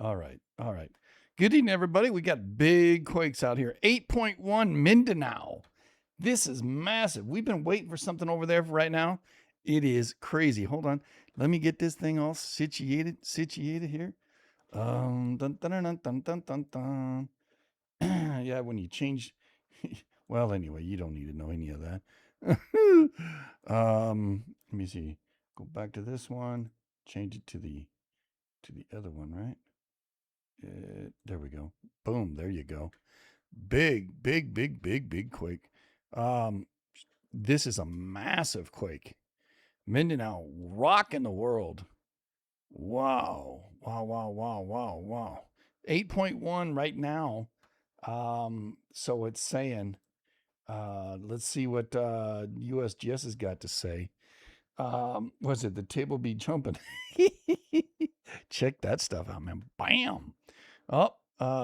All right. All right. Good evening, everybody. We got big quakes out here. 8.1 Mindanao. This is massive. We've been waiting for something over there for right now. It is crazy. Hold on. Let me get this thing all situated here. Dun, dun, dun, dun, dun, dun, dun, dun. Yeah, when you change. Well, anyway, you don't need to know any of that. Let me see. Go back to this one. Change it to the other one, right? There we go. Boom. There you go. Big quake. Um, this is a massive quake. Mindanao rocking the world. Wow. 8.1 right now. So it's saying, let's see what USGS has got to say. Was it the table be jumping? Check that stuff out, man. Bam. Oh,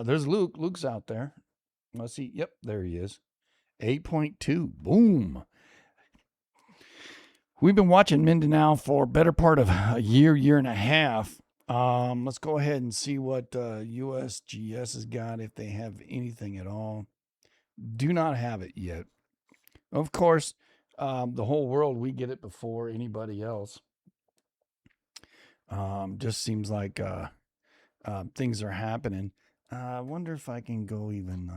there's Luke. Luke's out there. Let's see. Yep, there he is. 8.2. Boom. We've been watching Mindanao for a better part of a year and a half. Let's go ahead and see what USGS has got, if they have anything at all. Do not have it yet. Of course, the whole world, we get it before anybody else. Just seems like things are happening. I wonder if I can go even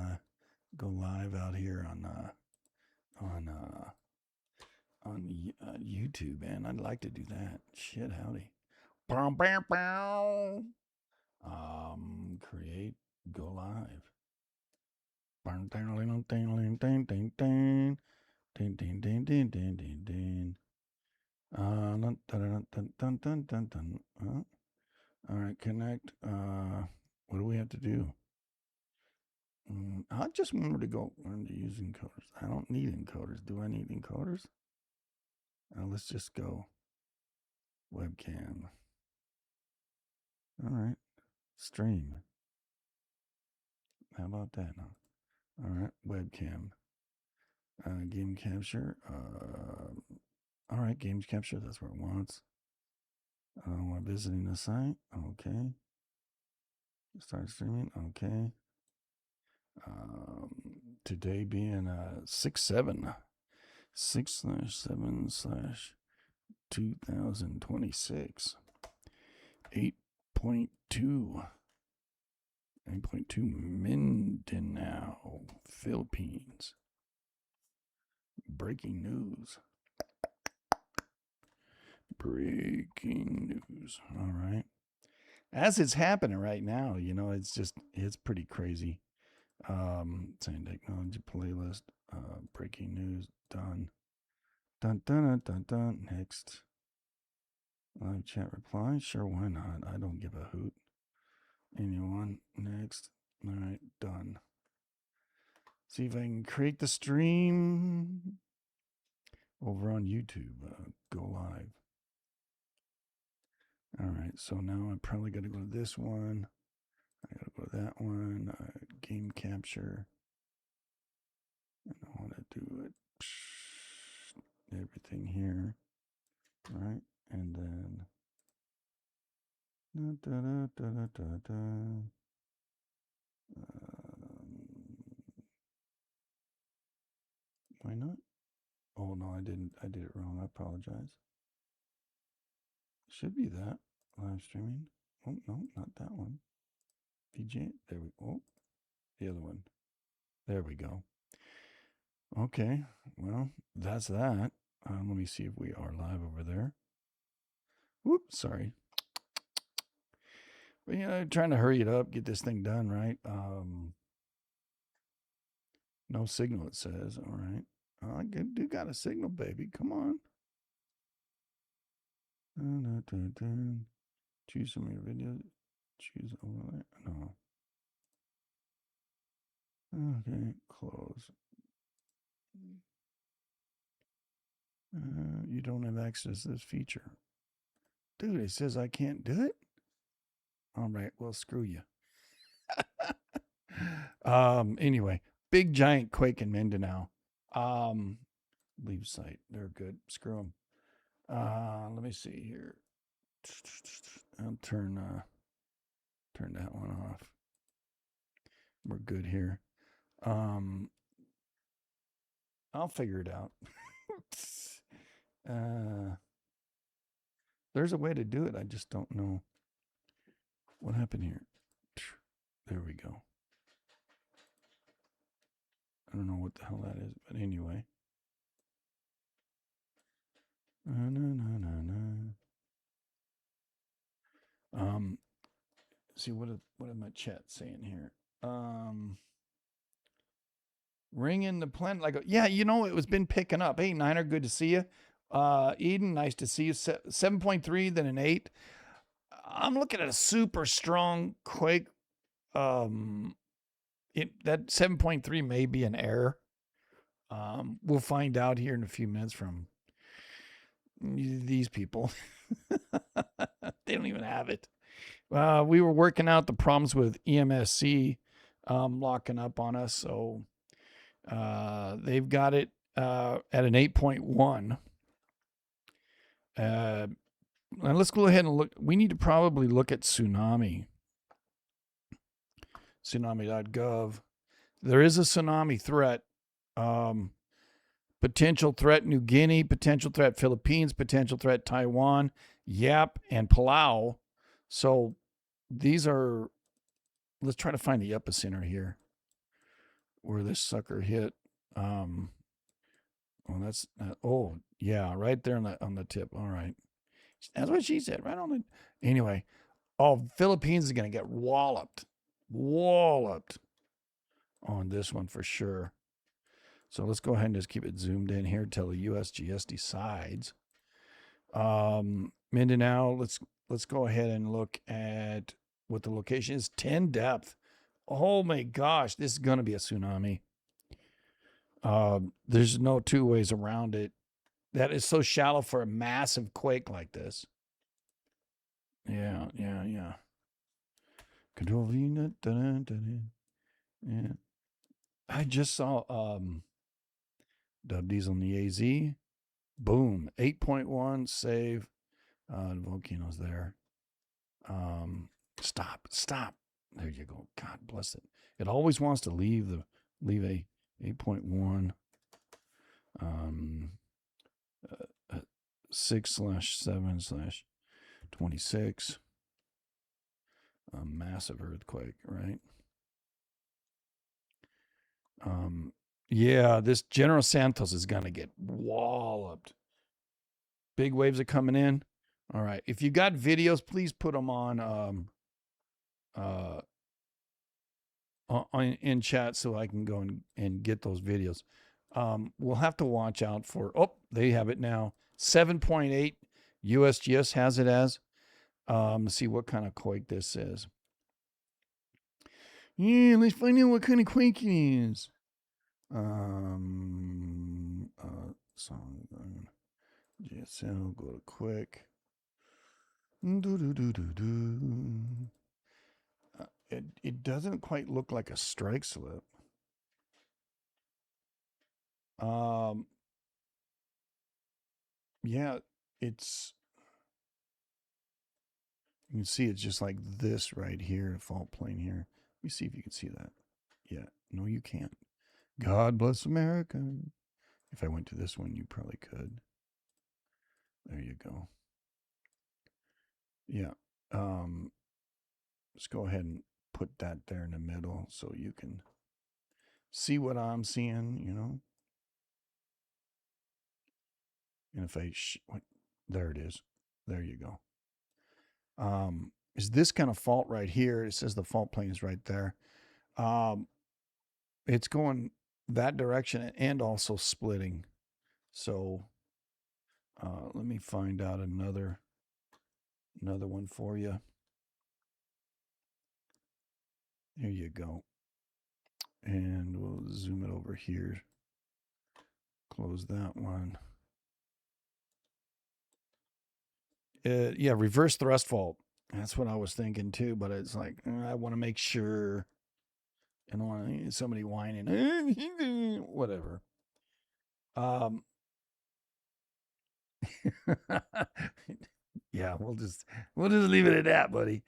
go live out here on YouTube, man. I'd like to do that. Shit, howdy. Create, go live. All right, connect. What do we have to do? I just remember to go learn to use encoders. I don't need encoders. Do I need encoders? Let's just go webcam. All right, stream. How about that? All right, webcam. Game capture. All right, game capture. That's what it wants. We're visiting the site. Okay. Start streaming. Okay. Today being 6/7. 6/7/2026. 8.2. 8.2 Mindanao, Philippines. Breaking news. Breaking news. All right. As it's happening right now, it's pretty crazy. Saying technology playlist, breaking news, done. Dun dun dun dun dun. Next. Live chat reply. Sure, why not? I don't give a hoot. Anyone? Next. All right, done. See if I can create the stream over on YouTube. Go live. All right, so now I probably got to go to this one. I got to go to that one. Game capture. And I want to do it. Everything here. Right? And then. Why not? Oh, no, I didn't. I did it wrong. I apologize. Should be that. Live streaming. Oh, no, not that one. VJ. There we go. Oh, the other one. There we go. Okay. Well, that's that. Let me see if we are live over there. Whoops, sorry. But, trying to hurry it up, get this thing done, right? No signal, it says. All right. I do got a signal, baby. Come on. Choose some of your videos. Choose overlay. No. Okay, close. You don't have access to this feature. Dude, it says I can't do it? All right, well, screw you. Anyway, big giant quake in Mindanao. Leave site. They're good. Screw them. Let me see here. I'll turn Turn that one off. We're good here. I'll figure it out. There's a way to do it. I just don't know what happened here. There we go. I don't know what the hell that is, but anyway. See what am my chat saying here? Ring in the plant like yeah, you know, it was been picking up. Hey, Niner, good to see you. Eden, nice to see you. 7.3, then an 8. I'm looking at a super strong Quake. That 7.3 may be an error. We'll find out here in a few minutes from these people. They don't even have it. We were working out the problems with EMSC locking up on us, so they've got it at an 8.1. And let's go ahead and look. We need to probably look at tsunami. Tsunami.gov. There is a tsunami threat. Potential threat New Guinea, potential threat Philippines, potential threat Taiwan, Yap, and Palau. So these are, let's try to find the epicenter here where this sucker hit. Well, that's not, oh yeah, right there on the tip. All right, that's what she said, right on the. Anyway, Philippines is gonna get walloped on this one for sure. So let's go ahead and just keep it zoomed in here till the USGS decides. Mindanao, let's go ahead and look at what the location is. 10 depth. Oh my gosh, this is going to be a tsunami. There's no two ways around it. That is so shallow for a massive quake like this. Yeah. Control V. Yeah. I just saw Dub Diesel in the AZ. Boom. 8.1 save. Volcanoes there. Stop. There you go. God bless it. It always wants to leave a 8.1. 6/7/26. A massive earthquake, right? Yeah, this General Santos is gonna get walloped. Big waves are coming in. All right. If you got videos, please put them on in chat so I can go and get those videos. We'll have to watch out for. Oh, they have it now. 7.8 USGS has it as. Let's see what kind of quake this is. Yeah, let's find out what kind of quake it is. Song JSL, go to Quake. It doesn't quite look like a strike slip. Yeah, it's, you can see it's just like this right here, fault plane here. Let me see if you can see that. Yeah, no, you can't. God bless America. If I went to this one, you probably could. There you go. Yeah. Let's go ahead and put that there in the middle so you can see what I'm seeing, you know. And if I, there it is. There you go. Is this kind of fault right here? It says the fault plane is right there. It's going that direction and also splitting. So let me find out another one for you. There you go. And we'll zoom it over here. Close that one. Yeah, reverse thrust fault. That's what I was thinking too, but it's like, I want to make sure. I don't want somebody whining. Whatever. Yeah, we'll just leave it at that, buddy.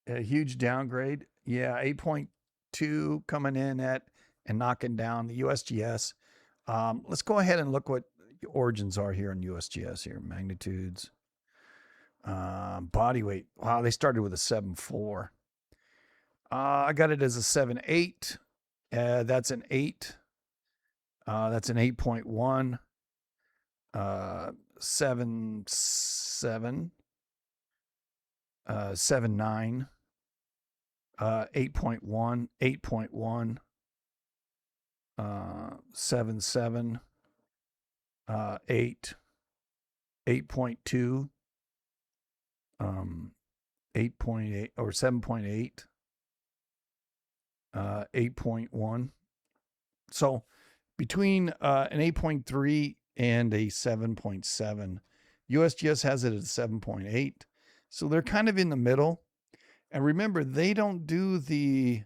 A huge downgrade. Yeah, 8.2 coming in at and knocking down the USGS. Let's go ahead and look what the origins are here in USGS here. Magnitudes. Body weight. Wow, they started with a 7.4. I got it as a 7.8. That's an 8. That's an 8.1. 7.7. 7.9. 8.1. 8.1. 7.7. 8. 8.2. 8.8 or 7.8. 8.1. So between an 8.3 and a 7.7, USGS has it at 7.8. So they're kind of in the middle. And remember, they don't do the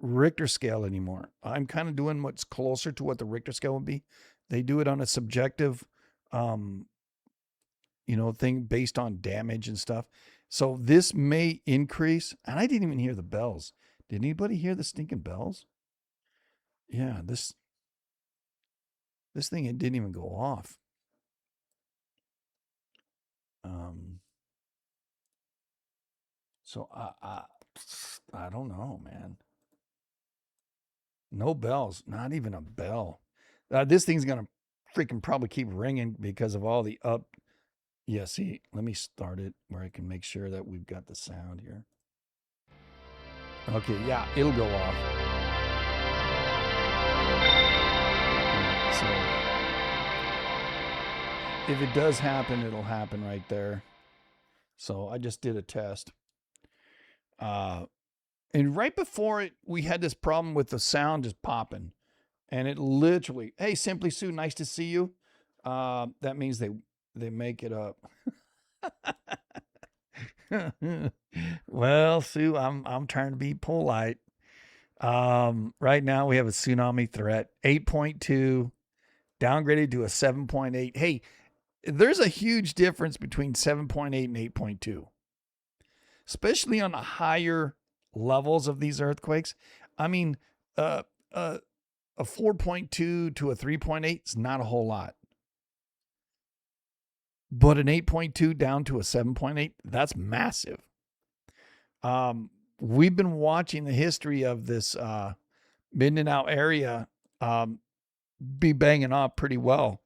Richter scale anymore. I'm kind of doing what's closer to what the Richter scale would be. They do it on a subjective, thing based on damage and stuff. So this may increase. And I didn't even hear the bells. Did anybody hear the stinking bells? Yeah, this thing, it didn't even go off. So I don't know, man. No bells, not even a bell. This thing's gonna freaking probably keep ringing because of all the up. Yeah, see, let me start it where I can make sure that we've got the sound here. Okay, yeah, it'll go off. So if it does happen, it'll happen right there. So I just did a test. And right before it, we had this problem with the sound just popping. And it literally, hey, Simply Sue, nice to see you. That means they make it up. Well, Sue, I'm trying to be polite. Right now we have a tsunami threat, 8.2, downgraded to a 7.8. Hey, there's a huge difference between 7.8 and 8.2, especially on the higher levels of these earthquakes. I mean, a 4.2 to a 3.8 is not a whole lot. But an 8.2 down to a 7.8, that's massive. We've been watching the history of this Mindanao area be banging off pretty well.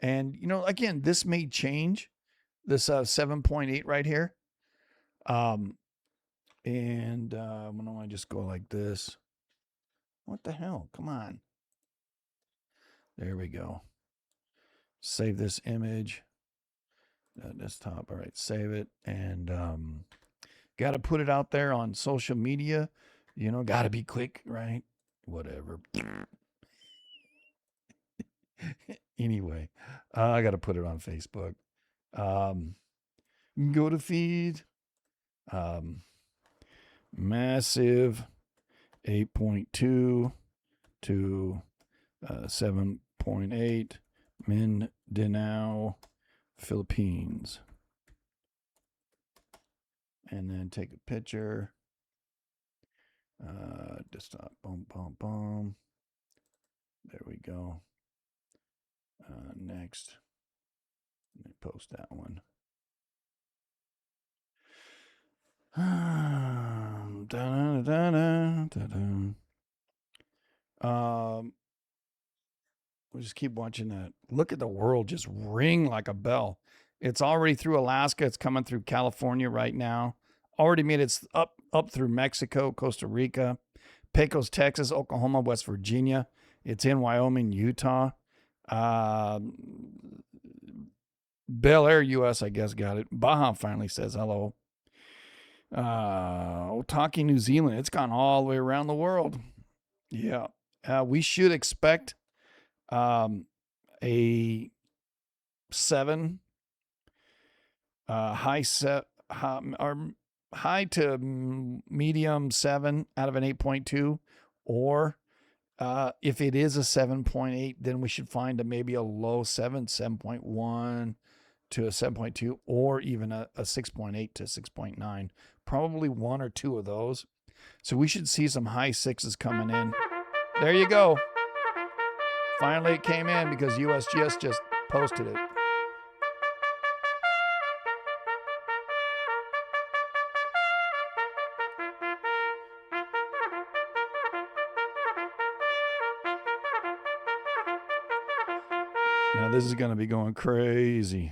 And, again, this may change, this 7.8 right here. And when do I just go like this? What the hell? Come on. There we go. Save this image. Desktop. All right, save it. And got to put it out there on social media. Got to be quick, right? Whatever. Anyway, I got to put it on Facebook. Go to feed. Massive 8.2 to 7.8 Mindanao, Philippines. And then take a picture. Desktop. Boom, boom, boom. There we go. Next. Let me post that one. We'll just keep watching that. Look at the world just ring like a bell. It's already through Alaska. It's coming through California right now. Already made its up through Mexico, Costa Rica, Pecos, Texas, Oklahoma, West Virginia. It's in Wyoming, Utah. Bel Air, U.S., I guess, got it. Baja finally says hello. Otaki, New Zealand. It's gone all the way around the world. Yeah. We should expect a 7, high to medium 7 out of an 8.2, or if it is a 7.8, then we should find maybe a low 7, 7.1, to a 7.2 or even a 6.8 to 6.9. Probably one or two of those. So we should see some high sixes coming in. There you go. Finally, it came in because USGS just posted it. Now this is going to be going crazy.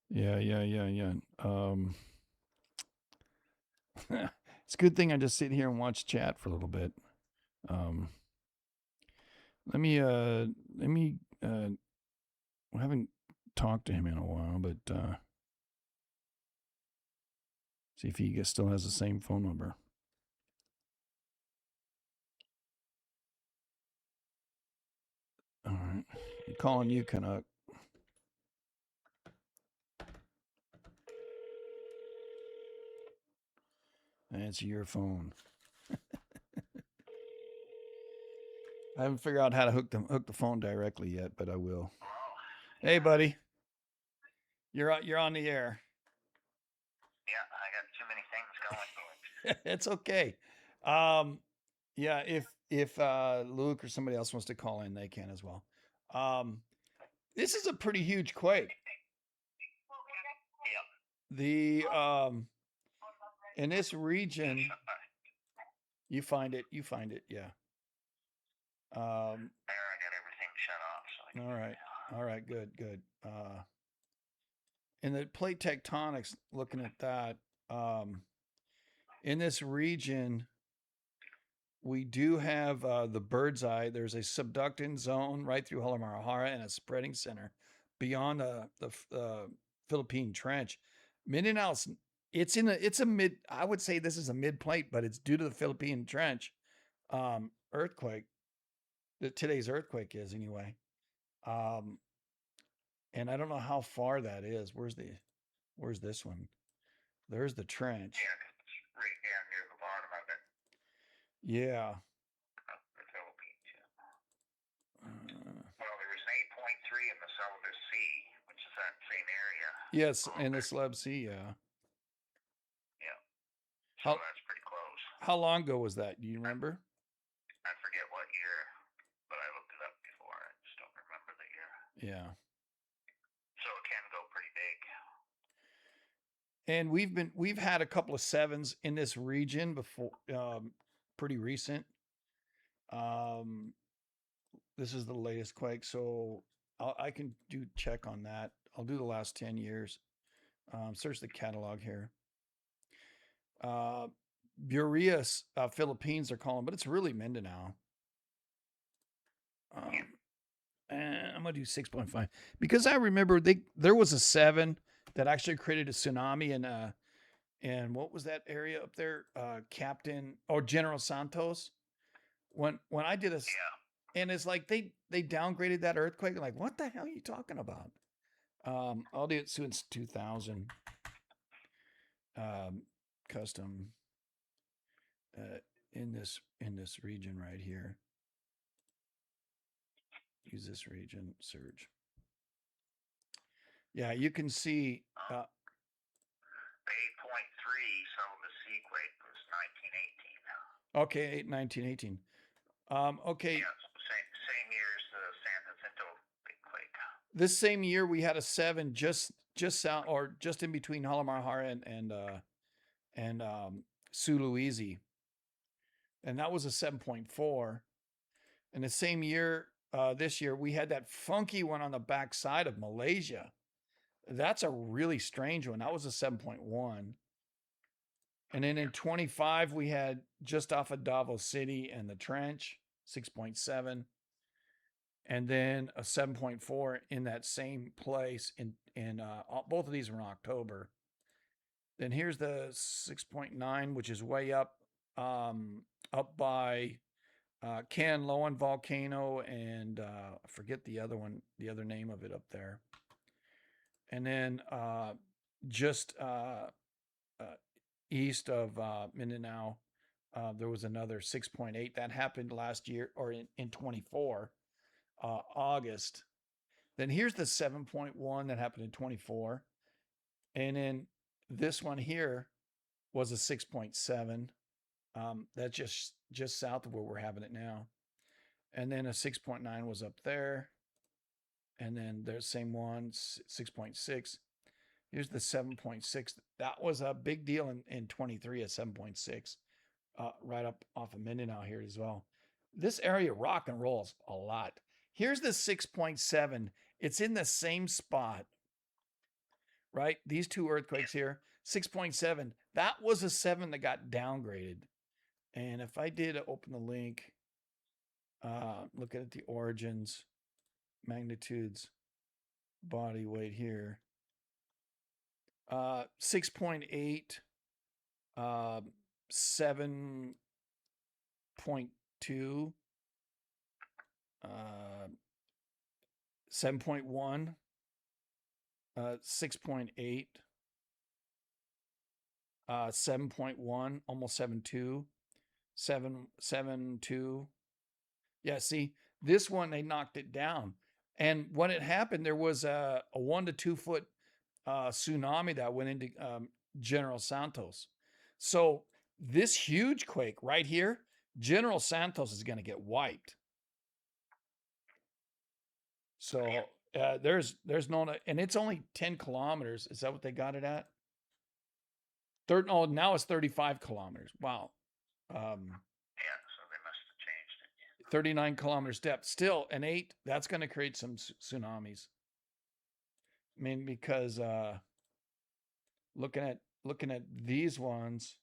Yeah. It's a good thing I just sit here and watch chat for a little bit. Let me I haven't talked to him in a while, but see if he still has the same phone number. All right. I'm calling you, Canuck. Answer your phone. I haven't figured out how to hook the phone directly yet, but I will. Hey, buddy. You're on the air. Yeah, I got too many things going. It's okay. Yeah, if Luke or somebody else wants to call in, they can as well. This is a pretty huge quake. Yeah. The in this region, you find it, yeah. There, I got everything shut off. So all right, good. In the plate tectonics, looking at that, in this region, we do have the bird's eye. There's a subductant zone right through Halamarahara and a spreading center beyond the Philippine trench. Mindanao, it's a mid. I would say this is a mid plate, but it's due to the Philippine trench earthquake. Today's earthquake is anyway. And I don't know how far that is. Where's this one? There's the trench. Yeah, it's right down near the bottom of it. Yeah. The Philippines. Well, there was an 8.3 in the Celebes Sea, which is that same area. Yes, in the Celebes Sea, yeah. Yeah. So that's pretty close. How long ago was that? Do you remember? I forget what year, but I looked it up before. I just don't remember the year. Yeah. So it can go pretty big. And we've had a couple of sevens in this region before, pretty recent. This is the latest quake, so I can do check on that. I'll do the last 10 years. Search the catalog here. Bureas, Philippines, they're calling, but it's really Mindanao. And I'm gonna do 6.5 because I remember there was a 7 that actually created a tsunami and what was that area up there? General Santos. When I did a and it's like they downgraded that earthquake. I'm like, what the hell are you talking about? I'll do it since 2000. Custom in this region right here. Use this region, search. Yeah, you can see. The 8.3 Celebes Sea quake was 1918. Okay, 1918. Okay. Yeah, same year as the San Jacinto big quake. This same year we had a 7 just south or just in between Halamarahara and Sulawesi, and that was a 7.4. And the same year, this year we had that funky one on the backside of Malaysia. That's a really strange one. That was a 7.1. And then in 25, we had just off of Davao City and the trench, 6.7. And then a 7.4 in that same place. In both of these were in October. Then here's the 6.9, which is way up by Can Loan volcano and I forget the other name of it up there. And then just east of Mindanao, there was another 6.8 that happened last year or in 24 August. Then here's the 7.1 that happened in 24. And then this one here was a 6.7. That's just south of where we're having it now. And then a 6.9 was up there. And then there's same one, 6.6. Here's the 7.6. That was a big deal in 23 at 7.6, right up off of Mindanao here as well. This area rock and rolls a lot. Here's the 6.7. It's in the same spot, right? These two earthquakes here, 6.7. That was a 7 that got downgraded. And if I did open the link, look at the origins, magnitudes, body weight here. 6.8, 7.2, 7.1, 6.8, 7.1, almost 7.2, 7.2. Yeah, see, this one, they knocked it down. And when it happened, there was a 1 to 2 foot tsunami that went into General Santos. So this huge quake right here, General Santos is going to get wiped. So there's no, and it's only 10 kilometers. Is that what they got it at? Oh, now it's 35 kilometers. Wow. Yeah, so they must have changed it. 39 kilometers depth. Still an 8. That's going to create some tsunamis. I mean, because looking at these ones,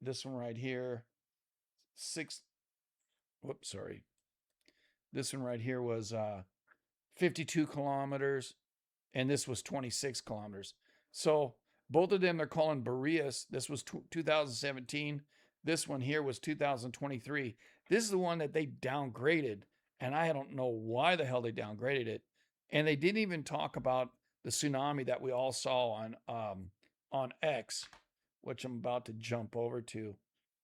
this one right here, sorry. This one right here was 52 kilometers, and this was 26 kilometers. So both of them they're calling Boreas. This was 2017. This one here was 2023. This is the one that they downgraded, and I don't know why the hell they downgraded it. And they didn't even talk about the tsunami that we all saw on X, which I'm about to jump over to.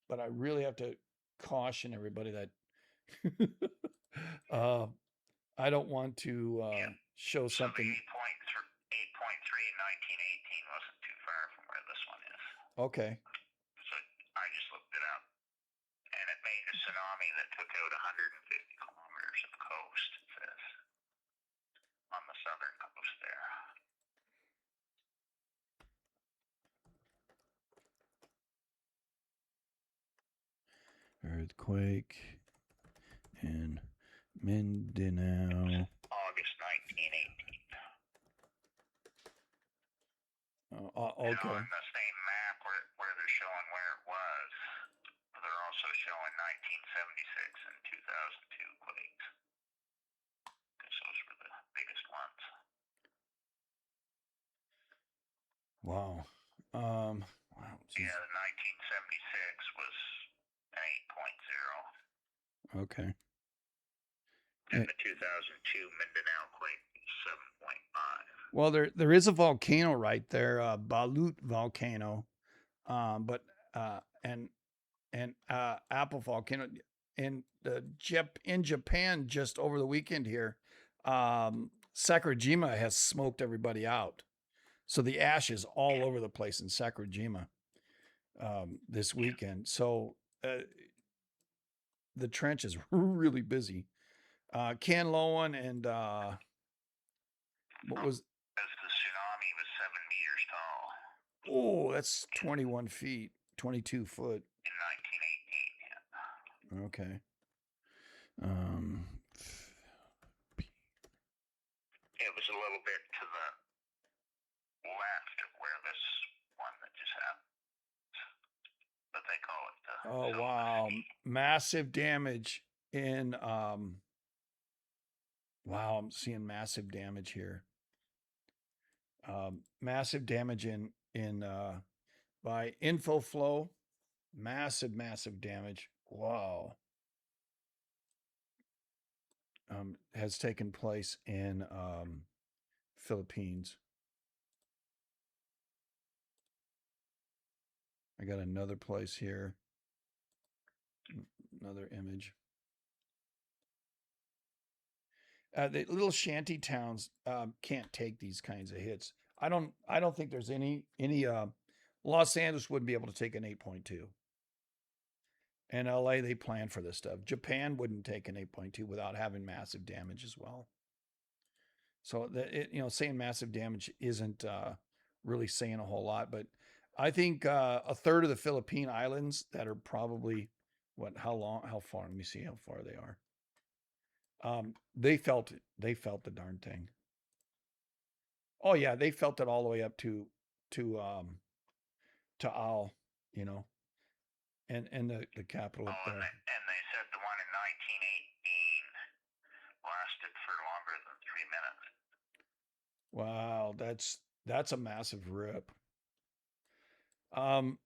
But I really have to caution everybody that I don't want to show So something. the 8.3 in 1918 wasn't too far from where this one is. Okay. So I just looked it up. And it made a tsunami that took out 150 kilometers of coast, it says. On the southern coast there. Earthquake in Mindanao. August 1918. Okay. And on the same map where they're showing where it was, they're also showing 1976 and 2002 quakes. Because those were the biggest ones. Wow. Wow. Geez. Yeah, the 1976 was an 8.0. Okay. And the 2002 Mindanao quake was 7.5. Well, there is a volcano right there, Balut volcano, but and Apple volcano in Japan just over the weekend here. Sakurajima has smoked everybody out, so the ash is all over the place in Sakurajima this weekend. So the trench is really busy. Kanloan and what was? Because the tsunami was 7 meters tall. Oh, that's 21 feet, 22 foot. In 1918, yeah. Okay. It was a little bit to the left of where this one that just happened. But they call it the. Oh wow, massive damage in wow, I'm seeing massive damage here. Massive damage in by InfoFlow. Massive damage. Wow. Has taken place in Philippines. I got another place here. Another image. The little shanty towns can't take these kinds of hits. I don't think there's any Los Angeles wouldn't be able to take an 8.2. And LA, they plan for this stuff. Japan wouldn't take an 8.2 without having massive damage as well. So saying massive damage isn't really saying a whole lot. But I think a third of the Philippine islands that are probably how far? Let me see how far they are. They felt it. They felt the darn thing. Oh yeah, they felt it all the way up to Al, you know, and the capital up Oh, there. and they said the one in 1918 lasted for longer than 3 minutes. Wow, that's a massive rip.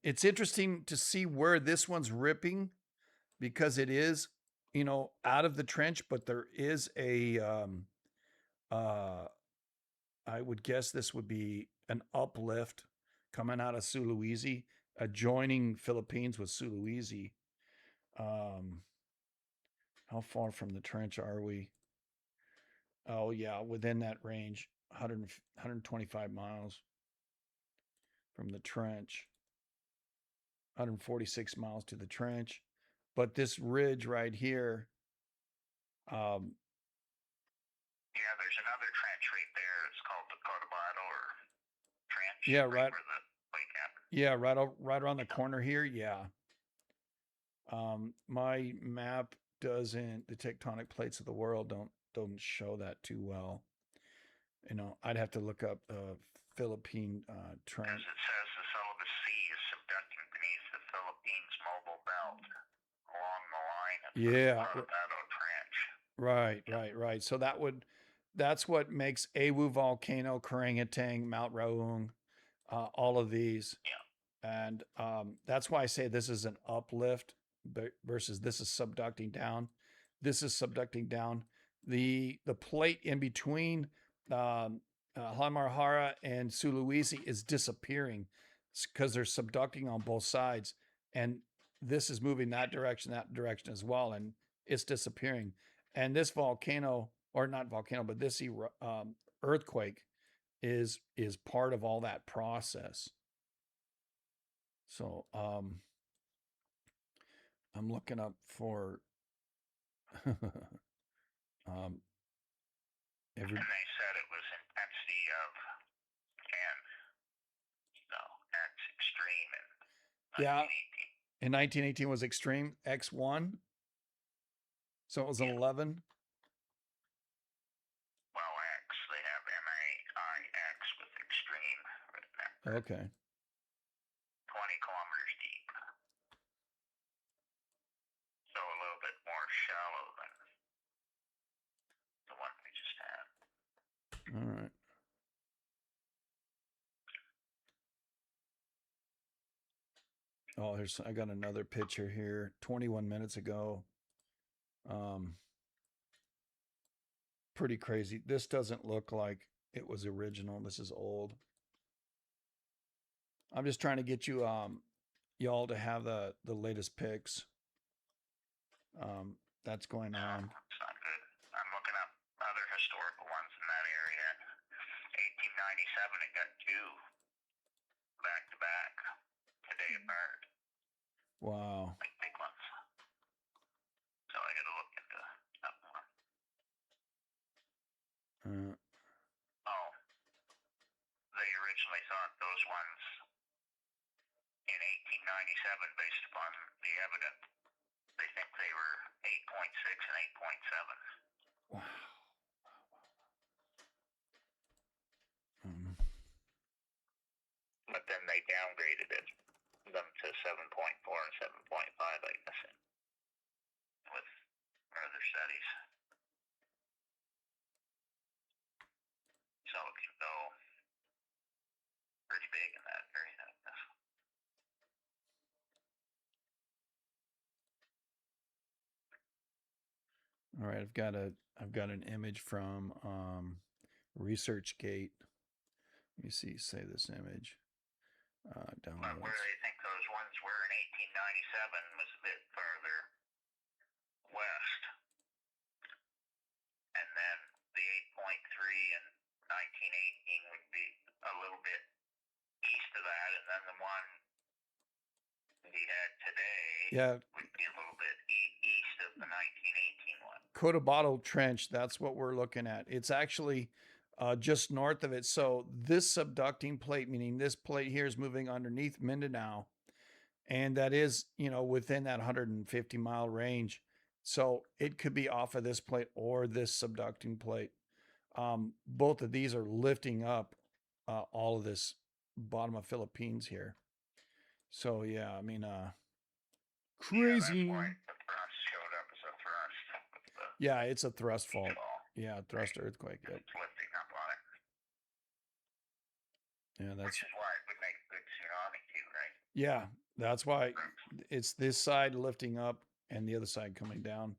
It's interesting to see where this one's ripping because it is, out of the trench, but there is uh, I would guess this would be an uplift coming out of Sulawesi, adjoining Philippines with Sulawesi. Um, how far from the trench are we? Oh yeah, within that range, 125 miles from the trench, 146 miles to the trench. But this ridge right here, um, Yeah, there's another trench right there. It's called the Cotabato or trench. yeah, right, where the quake happened. yeah, right around the corner here, yeah. My map doesn't. The tectonic plates of the world don't show that too well. I'd have to look up Philippine trench. As it says, the Celebes Sea is subducting beneath the Philippines mobile belt along the line of Yeah, the Cotabato Trench. right. So that's what makes Awu volcano, Karangatang, Mount Raung, all of these. Yeah. And that's why I say this is an uplift versus this is subducting down. This is subducting down. The plate in between Halmahera and Sulawesi is disappearing because they're subducting on both sides, and this is moving that direction as well, and it's disappearing. And this volcano, or not volcano, but this earthquake is part of all that process. So I'm looking up for And they said it was intensity of 10. So that's extreme in 1918. Yeah. In 1918 was extreme X1. So it was an 11. Well, X, they have MAIX with extreme written there. Okay. 20 kilometers deep. So a little bit more shallow than the one we just had. All right. Oh, I got another picture here. 21 minutes ago. Pretty crazy. This doesn't look like it was original. This is old. I'm just trying to get you y'all to have the latest pics. That's going on. It's not good. I'm looking up other historical ones in that area. 1897, it got two back to back, a day apart. Wow. Like big ones. So I got to look into that more. They originally thought those ones in 1897, based upon the evidence, they think they were 8.6 and 8.7. Wow. But then they downgraded them to 7.4 and 7.5, I guess, with further studies. So it can go pretty big in that area, I guess. All right, I've got an image from ResearchGate. Let me see, say this image. Downloads. Where they think those ones were in 1897 was a bit further west. And then would be a little bit east of that, and then the one that he had today would be a little bit east of the 1918 one. Cotabato Trench, that's what we're looking at. It's actually just north of it. So this subducting plate, meaning this plate here, is moving underneath Mindanao, and that is, within that 150-mile range. So it could be off of this plate or this subducting plate. Both of these are lifting up all of this bottom of Philippines here. So yeah, I mean, crazy. Yeah, that's why the thrust showed up as a thrust. Yeah, it's a thrust fault. Yeah, thrust earthquake. Yep. It's lifting up on it. Yeah, that's. Which is why it would make a good tsunami too, right? Yeah, that's why it's this side lifting up and the other side coming down.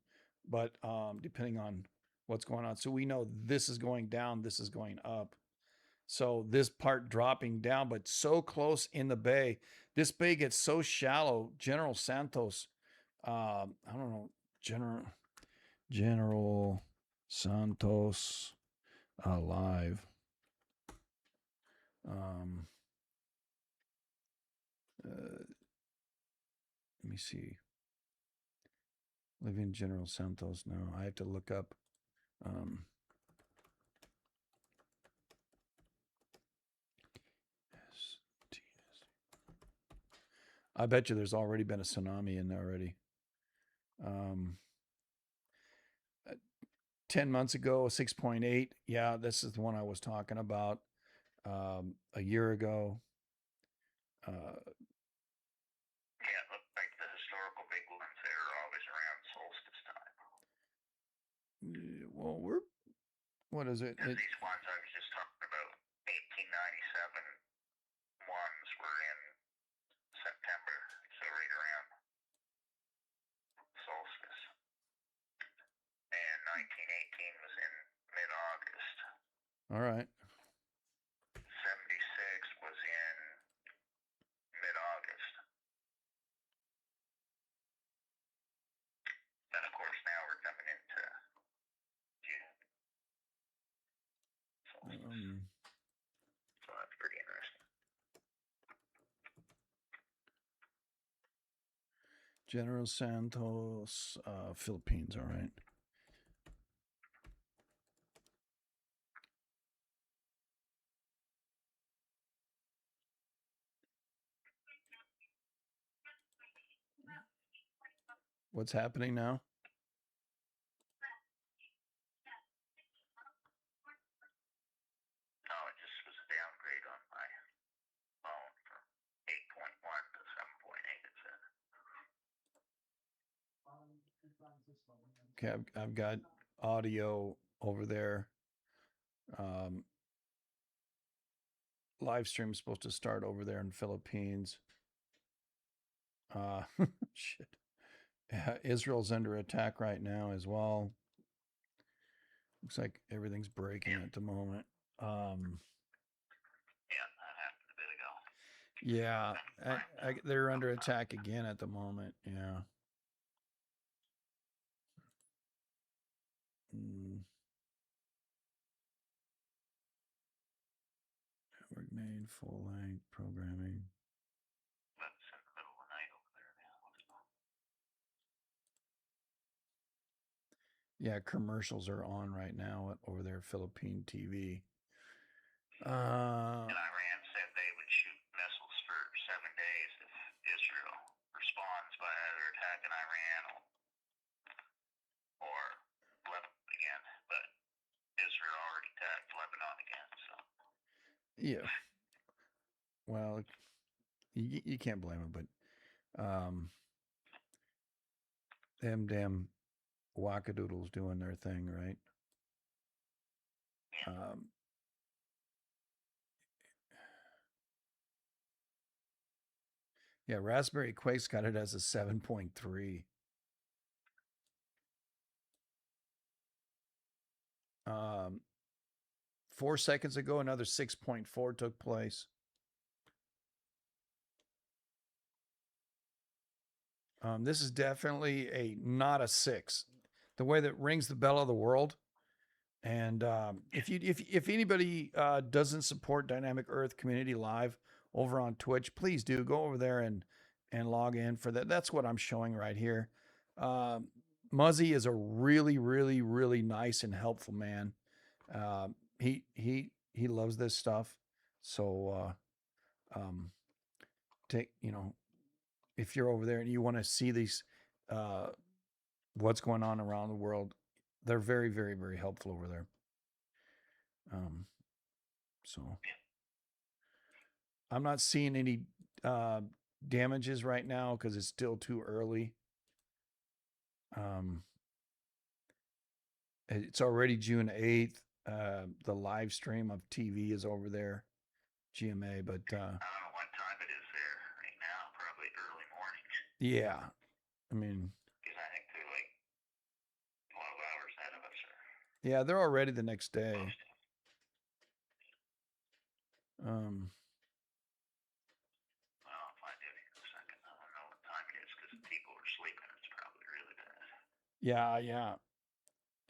But depending on what's going on, so we know this is going down, this is going up. So this part dropping down, but so close in the bay. This bay gets so shallow. General Santos, I don't know, General Santos live. Let me see. Living General Santos. No, I have to look up. I bet you there's already been a tsunami in there already. 10 months ago, 6.8. Yeah, this is the one I was talking about. A year ago. Yeah, it looked like the historical big ones there are always around solstice time. Well, what is it? These ones I was just talking about, 1897 ones were in September, so right around solstice. And 1918 was in mid-August. All right. 76 was in mid-August. And of course now we're coming into June. So that's pretty interesting. General Santos, Philippines. All right. What's happening now? No, it just was a downgrade on my phone from 8.1 to 7.8, it said. Okay, I've got audio over there. Live stream is supposed to start over there in Philippines. Shit. Israel's under attack right now as well. Looks like everything's breaking at the moment. Yeah, that happened a bit ago. Yeah, they're under attack again at the moment. Yeah. Network made full length programming. It's in the middle of the night over there now. Yeah, commercials are on right now over there, Philippine TV. And Iran said they would shoot missiles for 7 days if Israel responds by either attacking Iran or Lebanon again. But Israel already attacked Lebanon again, so. Yeah. Well, you can't blame them, but them damn wackadoodles doing their thing, right? Yeah, Raspberry Quake's got it as a 7.3. 4 seconds ago, another 6.4 took place. This is definitely not a 6. The way that rings the bell of the world, And if anybody doesn't support Dynamic Earth Community Live over on Twitch, please do go over there and log in for that. That's what I'm showing right here. Uh, Muzzy is a really, really, really nice and helpful man. Uh, he loves this stuff. So take if you're over there and you want to see these uh, what's going on around the world, they're very, very, very helpful over there. Um, so I'm not seeing any uh, damages right now because it's still too early. Um, it's already June 8th. The live stream of TV is over there, GMA, but I don't know what time it is there right now. Probably early morning. yeah, I mean, Because I think they're like 12 hours ahead of us. Or yeah, they're already the next day. close to. Um, Well, I'll find out here in a second. I don't know what time it is because people are sleeping. It's probably really bad. yeah.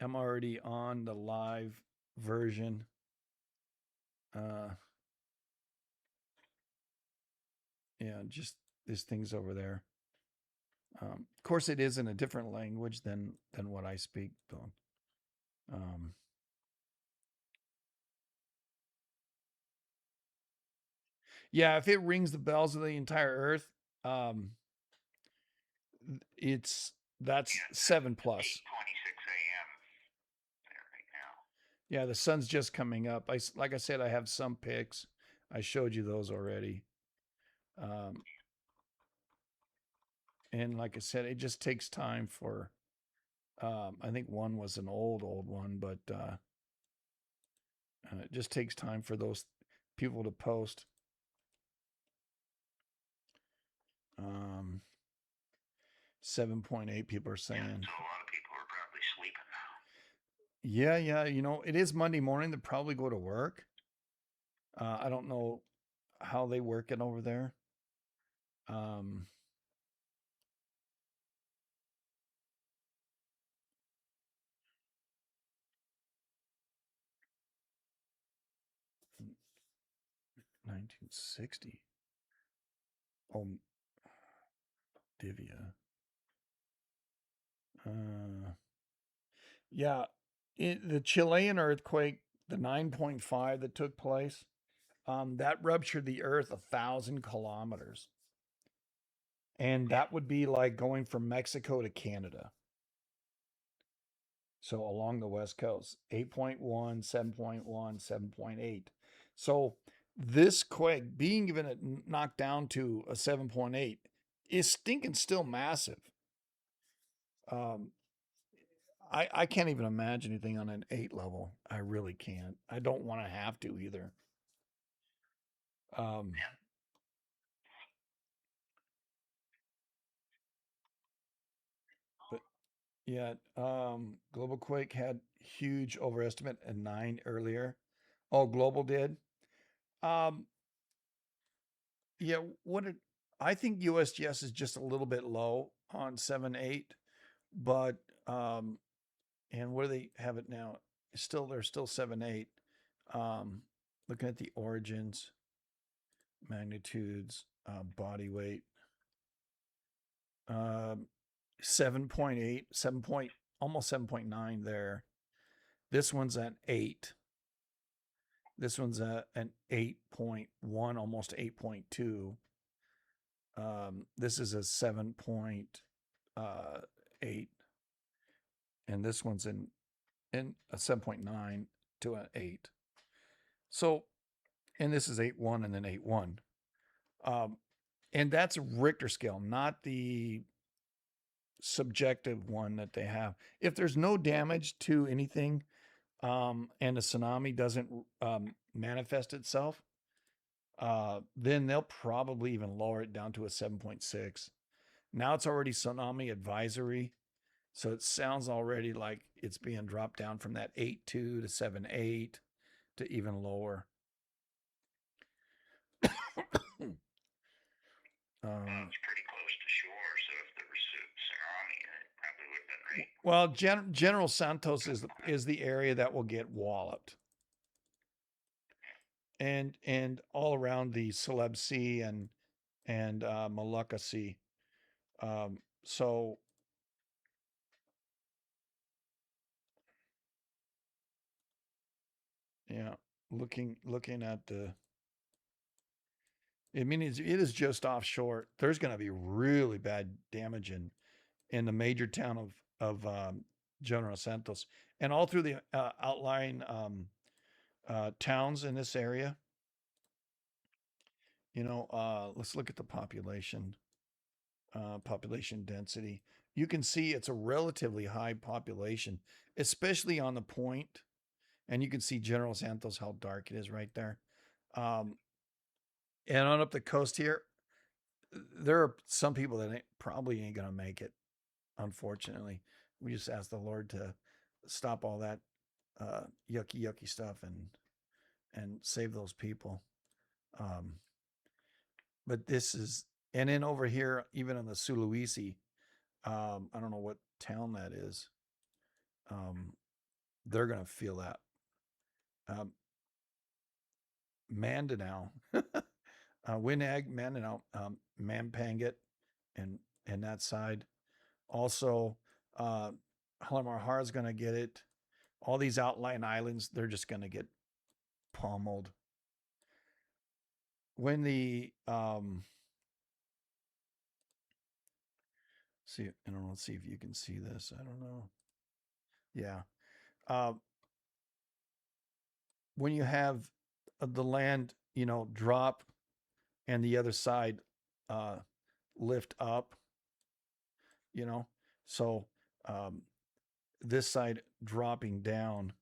I'm already on the live version. Uh, yeah, just this thing's over there. Of course, it is in a different language than what I speak, though. Um, yeah, if it rings the bells of the entire Earth, um, it's that's Yeah, 7 plus. 8:26 a.m. there right now. Yeah, the sun's just coming up. Like I said, I have some pics. I showed you those already. Um, and like I said, it just takes time for. I think one was an old one, but it just takes time for those people to post. 7.8 people are saying. Yeah, so a lot of people are probably sleeping. Yeah. It is Monday morning. They probably go to work. I don't know how they work it over there. Um, 1960. Oh, Divya. Yeah, the Chilean earthquake, the 9.5 that took place, that ruptured the Earth 1,000 kilometers, and that would be like going from Mexico to Canada. So along the west coast, 8.1, 7.1, 7.8. So this quake being even knocked down to a 7.8 is stinking still massive. Um, I can't even imagine anything on an 8 level. I really can't. I don't want to have to either. Um, Yeah. but yeah, Global Quake had huge overestimate at 9 earlier. Oh, Global did. Um, yeah, I think USGS is just a little bit low on 7.8, but and where do they have it now? They're still 7.8. Looking at the origins, magnitudes, body weight, um, 7.8, 7 point, almost 7.9 there. This one's at 8. This one's at an 8.1, almost 8.2. This is a 7.8, and this one's in a 7.9 to an 8. So, and this is 8.1 and then 8.1. Um, and that's Richter scale, not the subjective one that they have. If there's no damage to anything, and a tsunami doesn't manifest itself, then they'll probably even lower it down to a 7.6. Now it's already tsunami advisory. So it sounds already like it's being dropped down from that 8.2 to 7.8 to even lower. Well, it's pretty close to shore, so if there was a tsunami, it probably would have been right Well, General Santos is the area that will get walloped, and all around the Celeb Sea and Molucca Sea. So yeah, looking at the, I mean, it is just offshore. There's going to be really bad damage in the major town of General Santos and all through the outlying towns in this area. Let's look at the population density. You can see it's a relatively high population, especially on the point, and you can see General Santos how dark it is right there. Um, and on up the coast here, there are some people that probably ain't gonna make it. Unfortunately, we just ask the Lord to stop all that yucky stuff and save those people. Um, but this is, and then over here, even in the Sulawesi, I don't know what town that is. Um, they're gonna feel that. Um, Mindanao, Winag, Mindanao, Mampangat, and that side. Also, uh, Halamar is going to get it. All these outlying islands, they're just going to get pummeled. When the see, I don't know. Let's see if you can see this. I don't know. Yeah. Uh, when you have the land, drop and the other side uh, lift up, you know, so um, this side dropping down.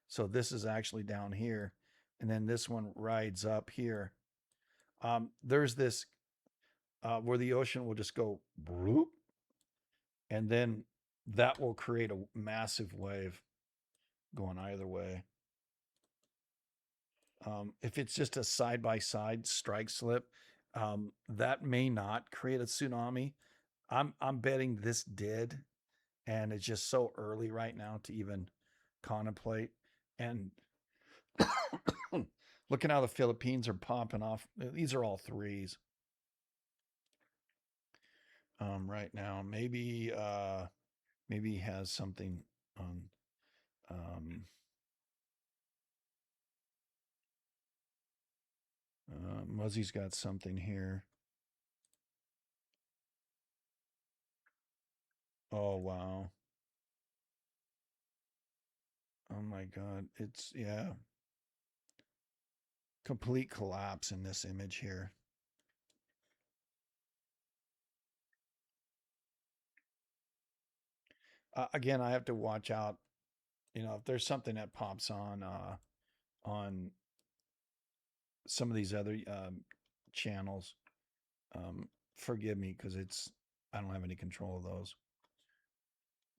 So this is actually down here, and then this one rides up here. There's this where the ocean will just go, broop, and then that will create a massive wave going either way. If it's just a side by side strike slip, that may not create a tsunami. I'm betting this did, and it's just so early right now to even contemplate. And looking how the Philippines are popping off. These are all threes right now. Maybe he has something on. Um, Muzzy's got something here. Oh wow. Oh my God. It's yeah. Complete collapse in this image here. Again, I have to watch out. If there's something that pops on some of these other channels, forgive me because I don't have any control of those.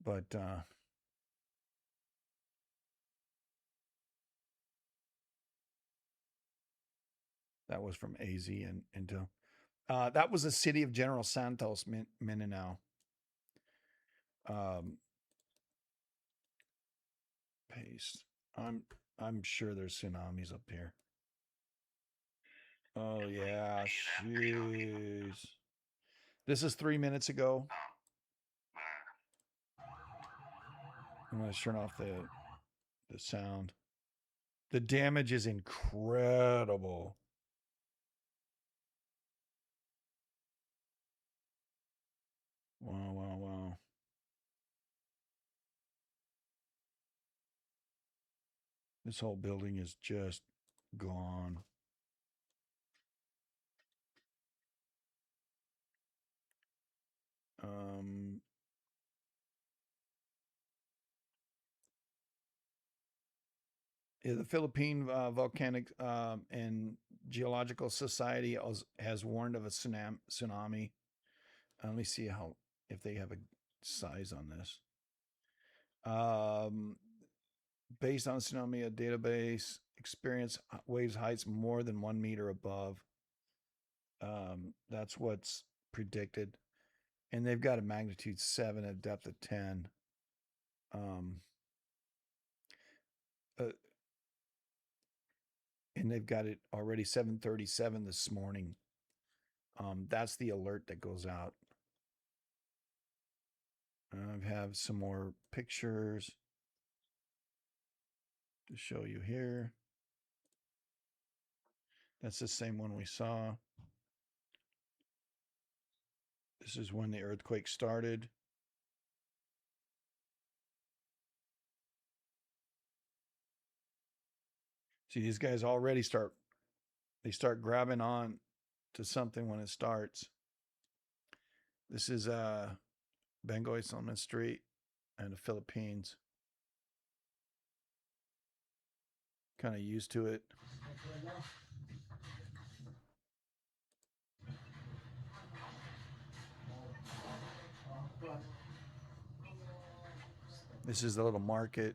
But that was from AZ and into. That was the city of General Santos, Mindanao. Um, paste. I'm sure there's tsunamis up here. Oh yeah, jeez. This is 3 minutes ago. I'm gonna turn off the sound. The damage is incredible. Wow, wow, wow. This whole building is just gone. Um, yeah, the Philippine Volcanic and Geological Society has warned of a tsunami. Let me see if they have a size on this. Um, Based on tsunami database, experience waves heights more than 1 meter above. That's what's predicted, and they've got a magnitude 7 at depth of 10. Um, uh, and they've got it already 7:37 this morning. That's the alert that goes out. I have some more pictures to show you here. That's the same one we saw. This is when the earthquake started. See, these guys already start grabbing on to something when it starts. This is Bengoy Solomon Street and the Philippines. Kind of used to it. This is the little market.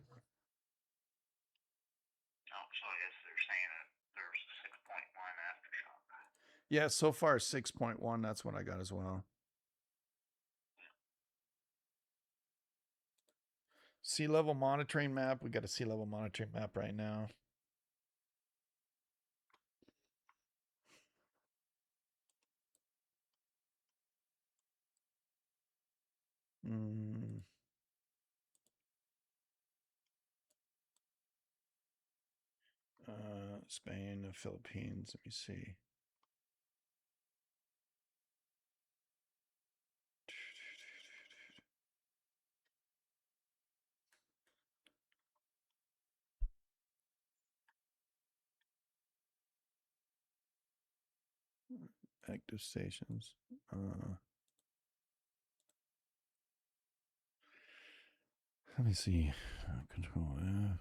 Oh, so I guess they're saying that there's a 6.1 aftershock. Yeah, so far 6.1. That's what I got as well. Sea level monitoring map. We got a sea level monitoring map right now. Spain, the Philippines. Let me see. Active stations. Let me see. Control F.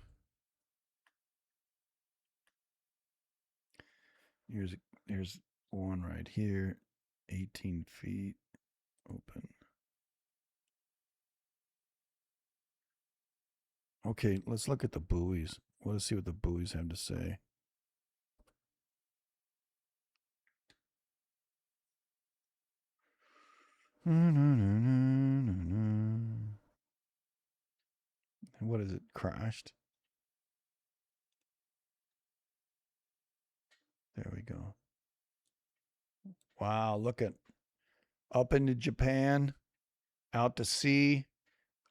Here's one right here. 18 feet. Open. Okay, let's look at the buoys. Let's see what the buoys have to say. What is it? Crashed? There we go. Wow, look at up into Japan, out to sea,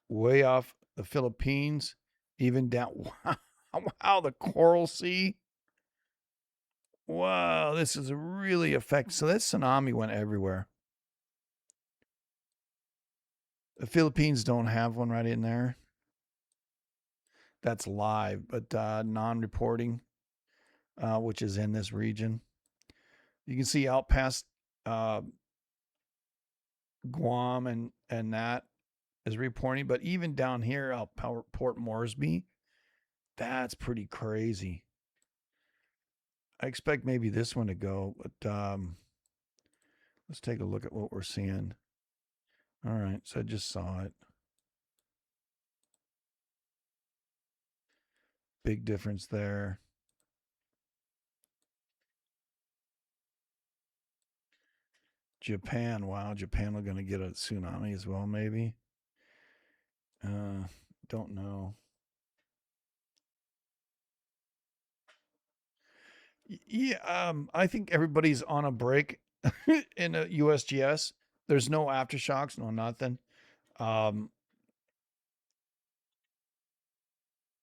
way off the Philippines, even down. Wow, the Coral Sea. Wow, this is really effective. So that tsunami went everywhere. The Philippines don't have one right in there. That's live, but non-reporting, which is in this region. You can see out past Guam and that is reporting, but even down here out Port Moresby, that's pretty crazy. I expect maybe this one to go, but let's take a look at what we're seeing. All right, so I just saw it. Big difference there. Japan, wow, Japan are going to get a tsunami as well, maybe. Don't know. Yeah, I think everybody's on a break in a USGS. There's no aftershocks, no nothing. And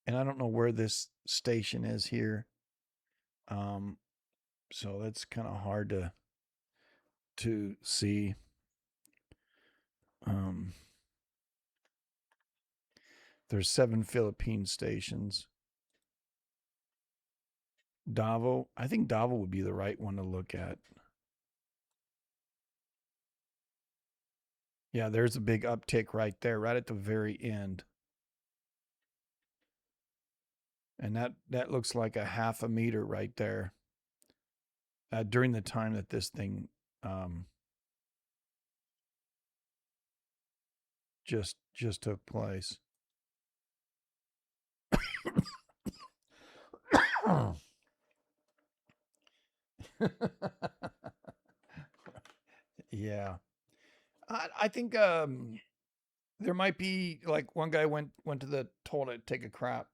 I don't know where this station is here. So that's kind of hard to see. There's 7 Philippine stations. Davao, I think Davao would be the right one to look at. Yeah, there's a big uptick right there, right at the very end. And that looks like a half a meter right there. During the time that this thing just took place. Yeah, I think There might be like one guy went to the toilet, take a crap.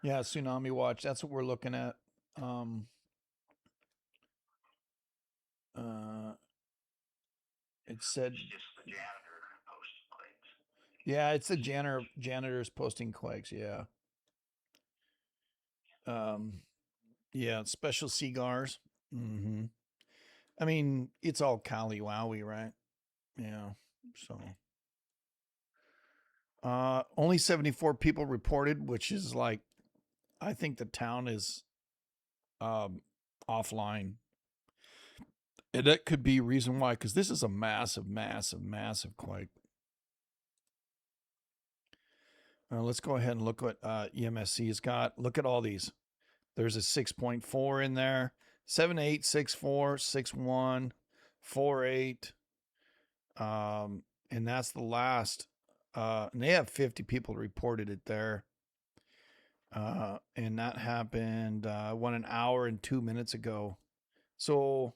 Yeah, tsunami watch. That's what we're looking at. Uh, it said, It's just the janitor posting quakes. yeah, it's the janitors posting quakes. Yeah. Yeah, special cigars. Mm-hmm. I mean, it's all Kali Wowie, right? Yeah. So, only 74 people reported, which is like, I think the town is um offline. And that could be reason why, because this is a massive, massive, massive quake. Let's go ahead and look what EMSC has got. Look at all these. There's a 6.4 in there, 7.8, 6.4, 6.1, 4.8. And that's the last. And they have 50 people reported it there. And that happened 1 hour and 2 minutes ago. So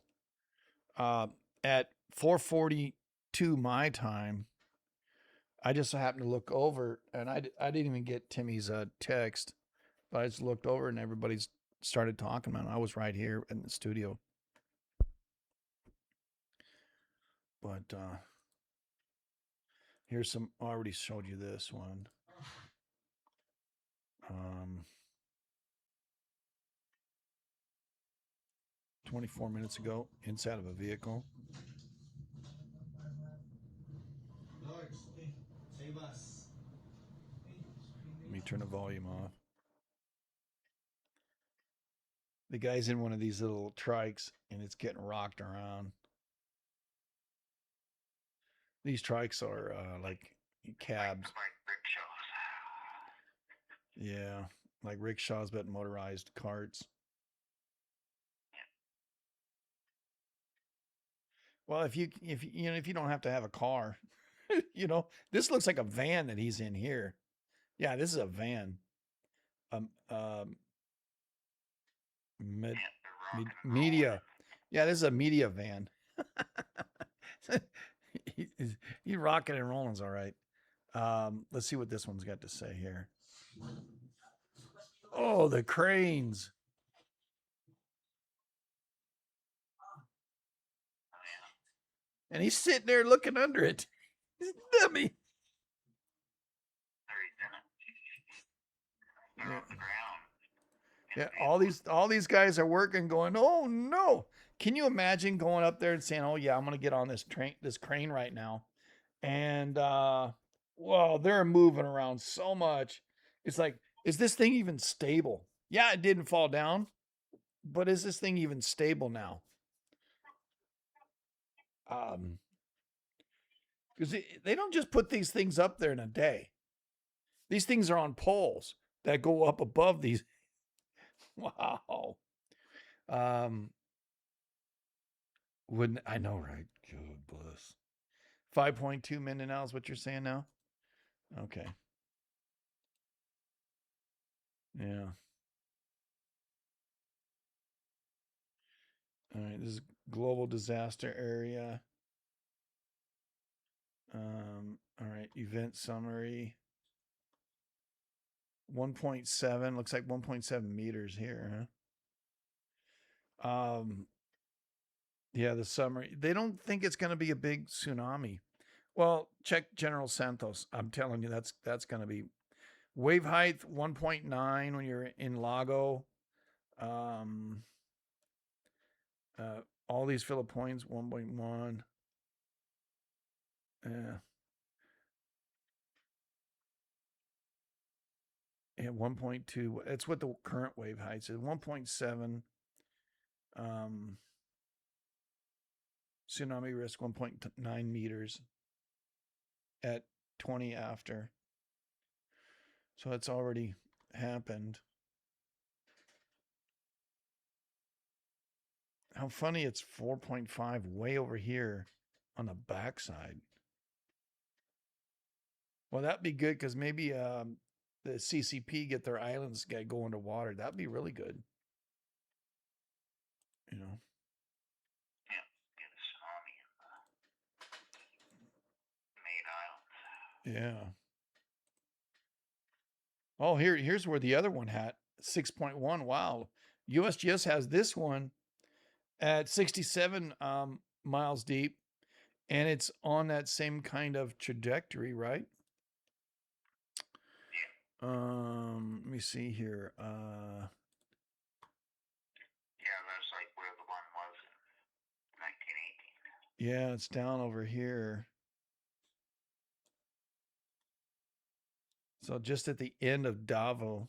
at 4:42 my time, I just happened to look over, and I didn't even get Timmy's text, but I just looked over and everybody's started talking about it. I was right here in the studio. But here's some. I already showed you this one. 24 minutes ago, inside of a vehicle. Let me turn the volume off. The guy's in one of these little trikes, and it's getting rocked around. These trikes are like cabs. Like rickshaws. Yeah, like rickshaws, but motorized carts. Well, if you don't have to have a car, this looks like a van that he's in here. Yeah, this is a van. Um, um, media. Yeah, this is a media van. He's rocking and rolling's all right. Let's see what this one's got to say here. Oh, the cranes. And he's sitting there looking under it. He's a dummy. They're Yeah. off the ground. Yeah, all these guys are working, going, oh no. Can you imagine going up there and saying, oh yeah, I'm gonna get on this crane right now? And well, they're moving around so much. It's like, is this thing even stable? Yeah, it didn't fall down, but is this thing even stable now? Because they don't just put these things up there in a day. These things are on poles that go up above these. Wow. Wouldn't I know, right? Good bless. 5.2 minute now is what you're saying now? Okay. Yeah. All right. This is global disaster area. All right. Event summary. 1.7. Looks like 1.7 meters here, huh? Yeah, the summary. They don't think it's going to be a big tsunami. Well, check General Santos. I'm telling you, that's going to be wave height 1.9 when you're in Lago. Um, all these Philippines 1.1. Yeah. Yeah, 1.2. It's what the current wave height is. 1.7. Um, tsunami risk 1.9 meters at 20 after. So it's already happened. How funny it's 4.5 way over here on the backside. Well, that'd be good because maybe the CCP get their islands get go into water. That'd be really good. You know. Yeah. Oh, here's where the other one had 6.1. Wow. USGS has this one at 67 miles deep, and it's on that same kind of trajectory, right? Let me see here. Yeah, that's like where the one was in 1918. Yeah, it's down over here. So just at the end of Davao.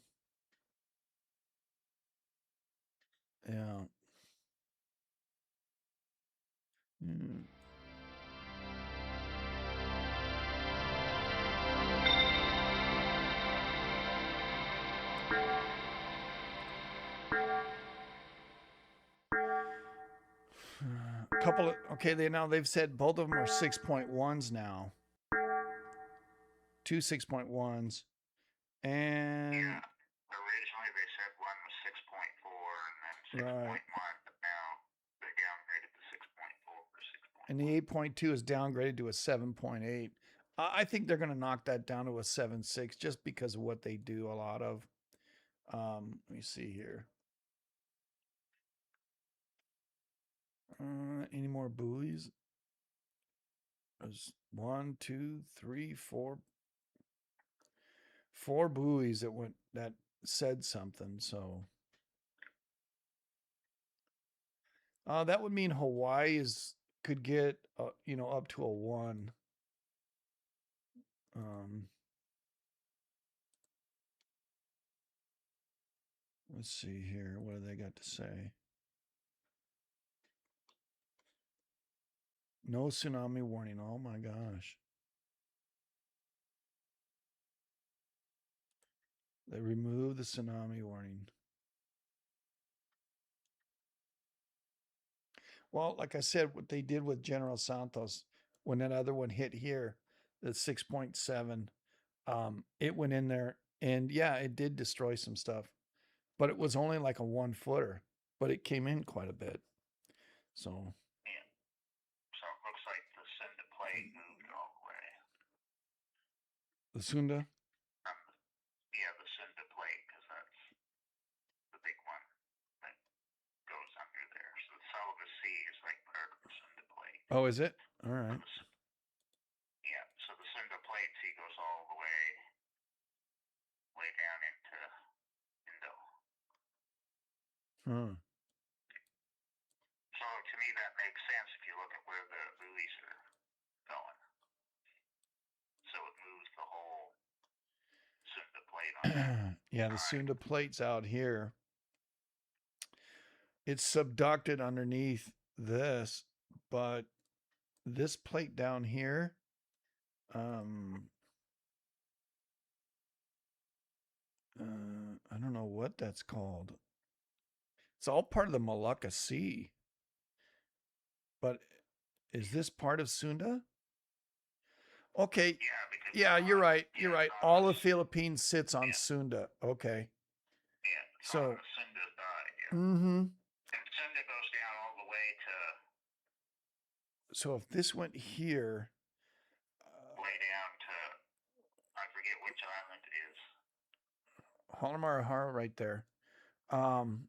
Yeah. Hmm. A couple of okay, they've said both of them are 6.1s now. Two 6.1s. And Yeah, originally they said one was 6.4 and then 6.1, right. but now they downgraded the 6.4 for 6.1. And the 8.2 is downgraded to a 7.8. I think they're going to knock that down to a 7.6 just because of what they do a lot of. Let me see here. Any more buoys? There's one, two, three, four buoys that said something. So that would mean Hawaii could get up to a 1. Um, let's see here. What do they got to say? No tsunami warning. Oh my gosh. They removed the tsunami warning. Well, like I said, what they did with General Santos when that other one hit here, the 6.7, it went in there and yeah, it did destroy some stuff, but it was only like a 1 footer, but it came in quite a bit. So, Yeah. So it looks like the Cinda plate moved all the way. the Sunda? Yeah, the Cinda plate, because that's the big one that goes under there. So the Sullivan Sea is like part of the Cinda plate. Oh, is it? All right. Yeah, so the Cinda plate sea goes all the way down into Indo. Huh. So to me that makes sense if you look at where the buoys are going. So it moves the whole Cinda plate on that Yeah, the side. Sunda plate's out here. It's subducted underneath this, but this plate down here, um, I don't know what that's called. It's all part of the Malacca Sea. But is this part of Sunda? Okay. Yeah, because Yeah, you're right. You're right. on All the, of Philippines sits on Sunda. Okay. yeah, it's on So, the Cinda side, yeah. mm-hmm. And Cinda goes down all the way to So if this went here, way down to I forget which island it is. Halmahera right there. Um,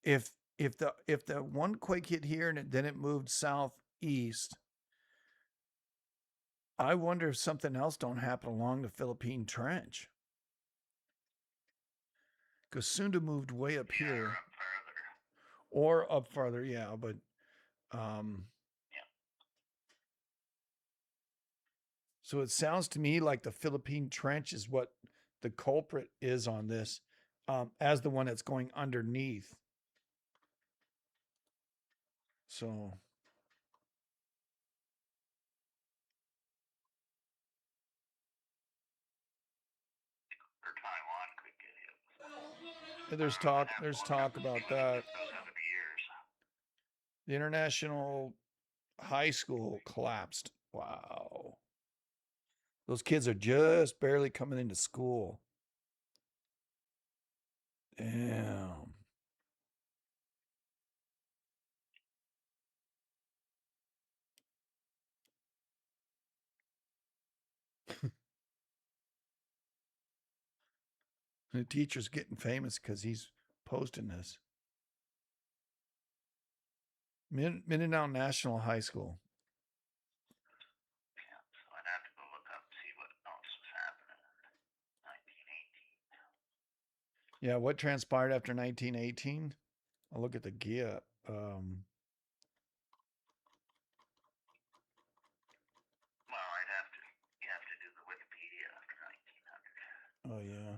if the one quake hit here and then it moved southeast, I wonder if something else don't happen along the Philippine Trench. Because Sunda moved way up here. Or up further. Or up farther, yeah, but um Yeah. so it sounds to me like the Philippine Trench is what the culprit is on this, as the one that's going underneath. So Or Taiwan could get hit. there's talk about that. Those have to be years. The international high school collapsed. Wow. Those kids are just barely coming into school. Damn. The teacher's getting famous because he's posting this. Mindanao National High School. Yeah, so I'd have to go look up and see what else was happening in 1918. Yeah, what transpired after 1918? I'll look at the GIA. Well, you have to do the Wikipedia after 1900. Oh, yeah.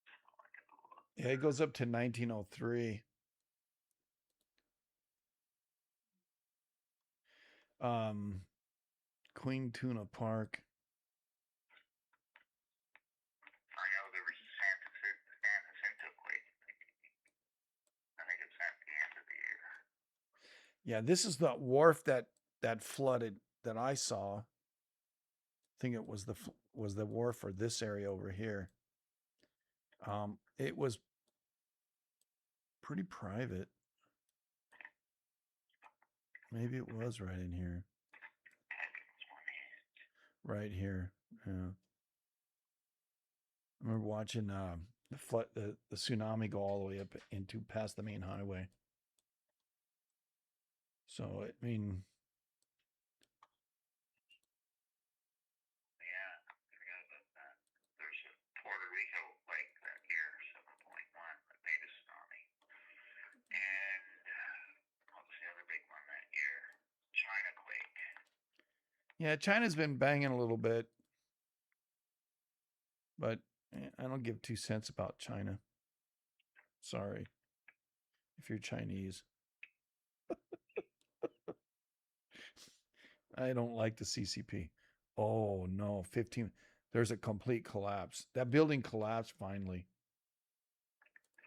So I could look. Yeah, it goes up to 1903. Queen Tuna Park. I know there was San Jacinto quake. I think it's at the end of the year. Yeah, this is the wharf that flooded that I saw. I think it was the wharf for this area over here. It was pretty private. Maybe it was right in here. Right here. Yeah. I remember watching the flood, the tsunami go all the way up into past the main highway. So I mean, Yeah, I forgot about that. There's a Puerto Rico quake that year, 7.1, that made a tsunami. And what was the other big one that year? China quake. yeah, China's been banging a little bit, but I don't give 2 cents about China. Sorry, if you're Chinese. I don't like the CCP. Oh no, 15. There's a complete collapse. That building collapsed finally.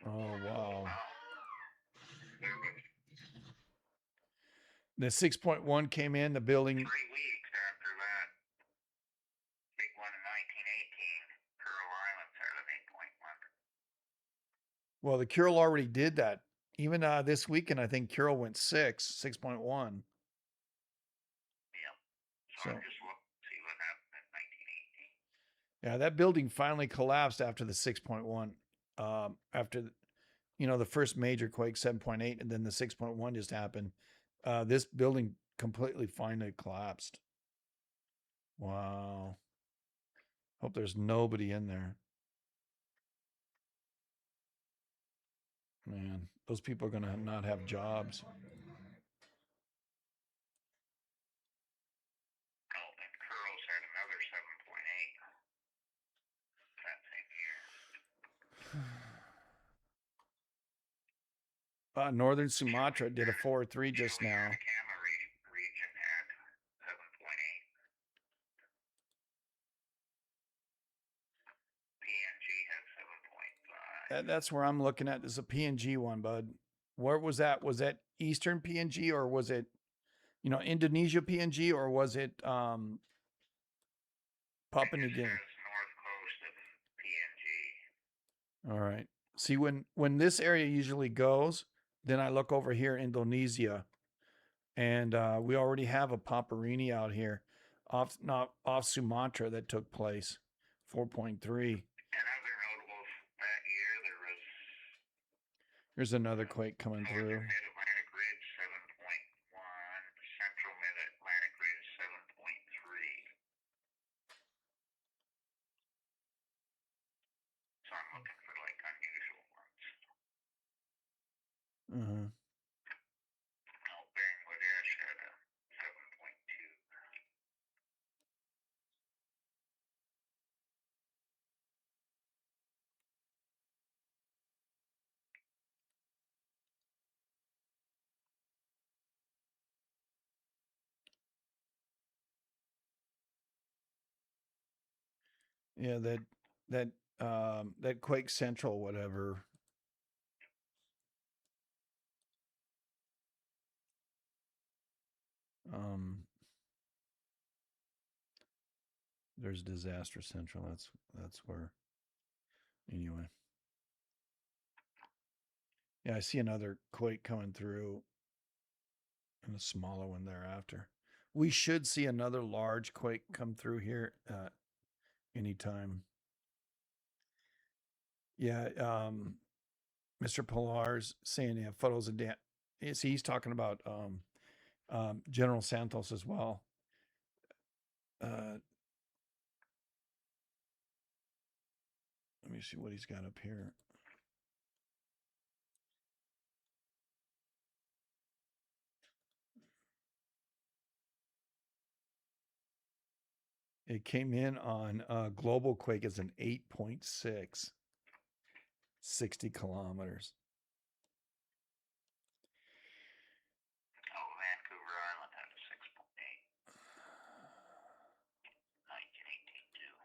Oh wow. The 6.1 came in, the building. 3 weeks after that big one in 1918, Pearl Island's had an 8.1. Well, the Curil already did that. Even this weekend, I think Curil went 6.1. Yep. So I just looked to see what happened in 1918. yeah, that building finally collapsed after the 6.1. After the first major quake 7.8, and then the 6.1 just happened. This building completely finally collapsed. Wow. Hope there's nobody in there. Man, those people are gonna not have jobs. Oh, and Curl's had another 7.8 that same year. Northern Sumatra did a 4.3 just now. Atacama region had 7.8. PNG had 7.5. That's where I'm looking at. This is a PNG one, bud. Where was that? Was that Eastern PNG or was it, Indonesia PNG or was it Papua New Guinea? North coast of PNG. All right. See, when this area usually goes, then I look over here, Indonesia, and we already have a Paparini out here, off Sumatra that took place, 4.3. And other notables that year, there was Here's another quake coming through. Mid-Atlantic Ridge 7.1, Central Mid-Atlantic Ridge 7.3. So I'm looking for like unusual ones. Uh-huh. Bangladesh had a 7.2. Yeah, that Quake Central, whatever. There's Disaster Central. That's where. Anyway. Yeah, I see another quake coming through, and a smaller one thereafter. We should see another large quake come through here anytime. Yeah, Mr. Pilar's saying they have photos of Dan. See, he's talking about General Santos as well. Let me see what he's got up here. It came in on global quake as an 8.6, 60 kilometers. Oh, Vancouver Island had a 6.8. 1918 too.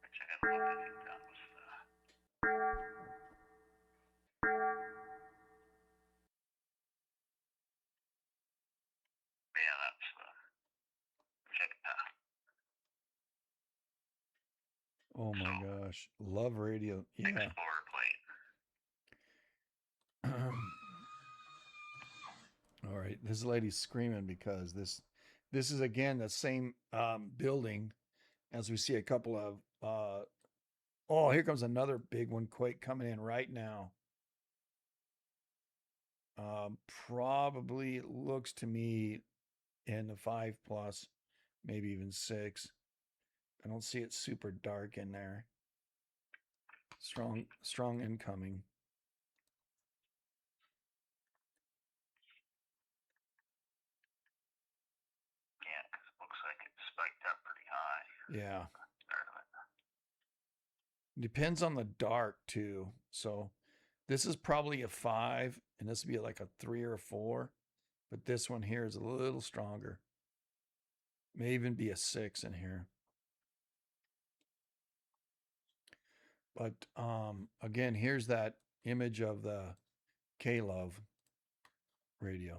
Which I gotta look, I think that was the. Yeah, that's the. Oh my gosh. Love radio. Yeah. Explorer plate. All right. This lady's screaming because this is again the same building as we see a couple of oh, here comes another big one quake coming in right now. Probably looks to me in the 5 plus, maybe even 6. I don't see it super dark in there. Strong incoming. Yeah, because it looks like it spiked up pretty high. Yeah. Start of it. Depends on the dark too. So this is probably a 5, and this would be like a 3 or a 4. But this one here is a little stronger. May even be a 6 in here. But again, here's that image of the K-Love radio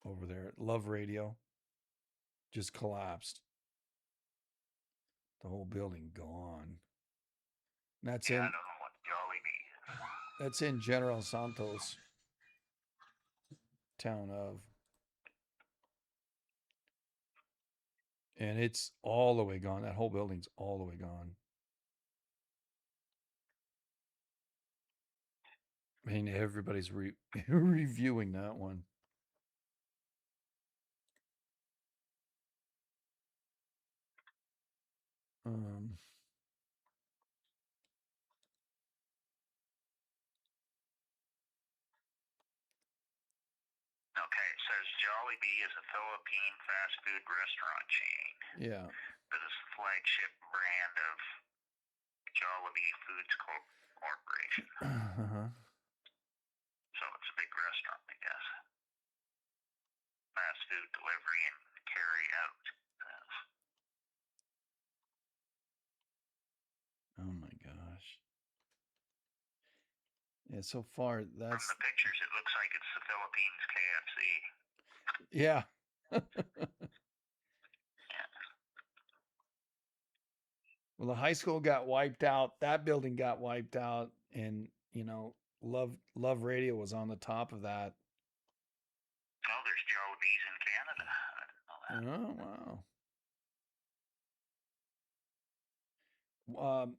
over there. Love radio just collapsed. The whole building gone. And that's Yeah, in I don't know what Jollibee is. that's in General Santos town of. And it's all the way gone. That whole building's all the way gone. I mean, everybody's reviewing that one. Um, Okay, it says Jollibee is a Philippine fast food restaurant chain. yeah. That is the flagship brand of Jollibee Foods Corporation. Uh-huh. So it's a big restaurant, I guess. Fast food delivery and carry out. Oh my gosh. Yeah, so far that's From the pictures, it looks like it's the Philippines KFC. yeah. Well, the high school got wiped out. That building got wiped out, and Love Radio was on the top of that. Oh, there's Jollibees in Canada. I didn't know that. Oh wow.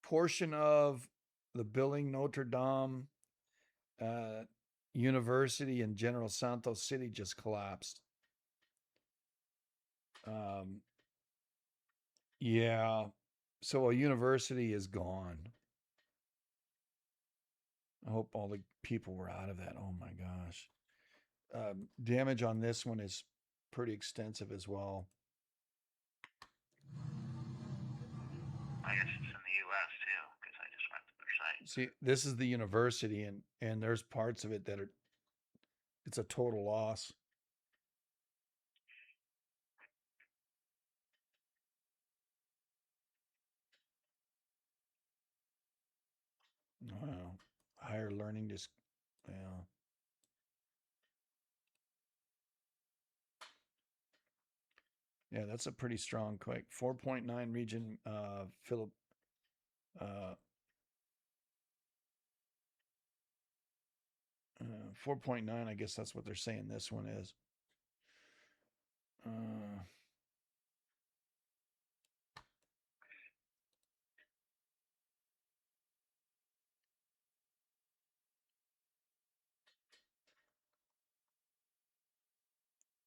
Portion of the building Notre Dame University in General Santos City just collapsed. Yeah. So a university is gone. I hope all the people were out of that. Oh my gosh. Damage on this one is pretty extensive as well. I guess it's in the U.S. too, because I just went to their site. See, this is the university, and there's parts of it that it's a total loss. Wow. Higher learning just yeah. Yeah, that's a pretty strong quake. 4.9 region, Philip. Uh, 4.9. I guess that's what they're saying. This one is. Uh,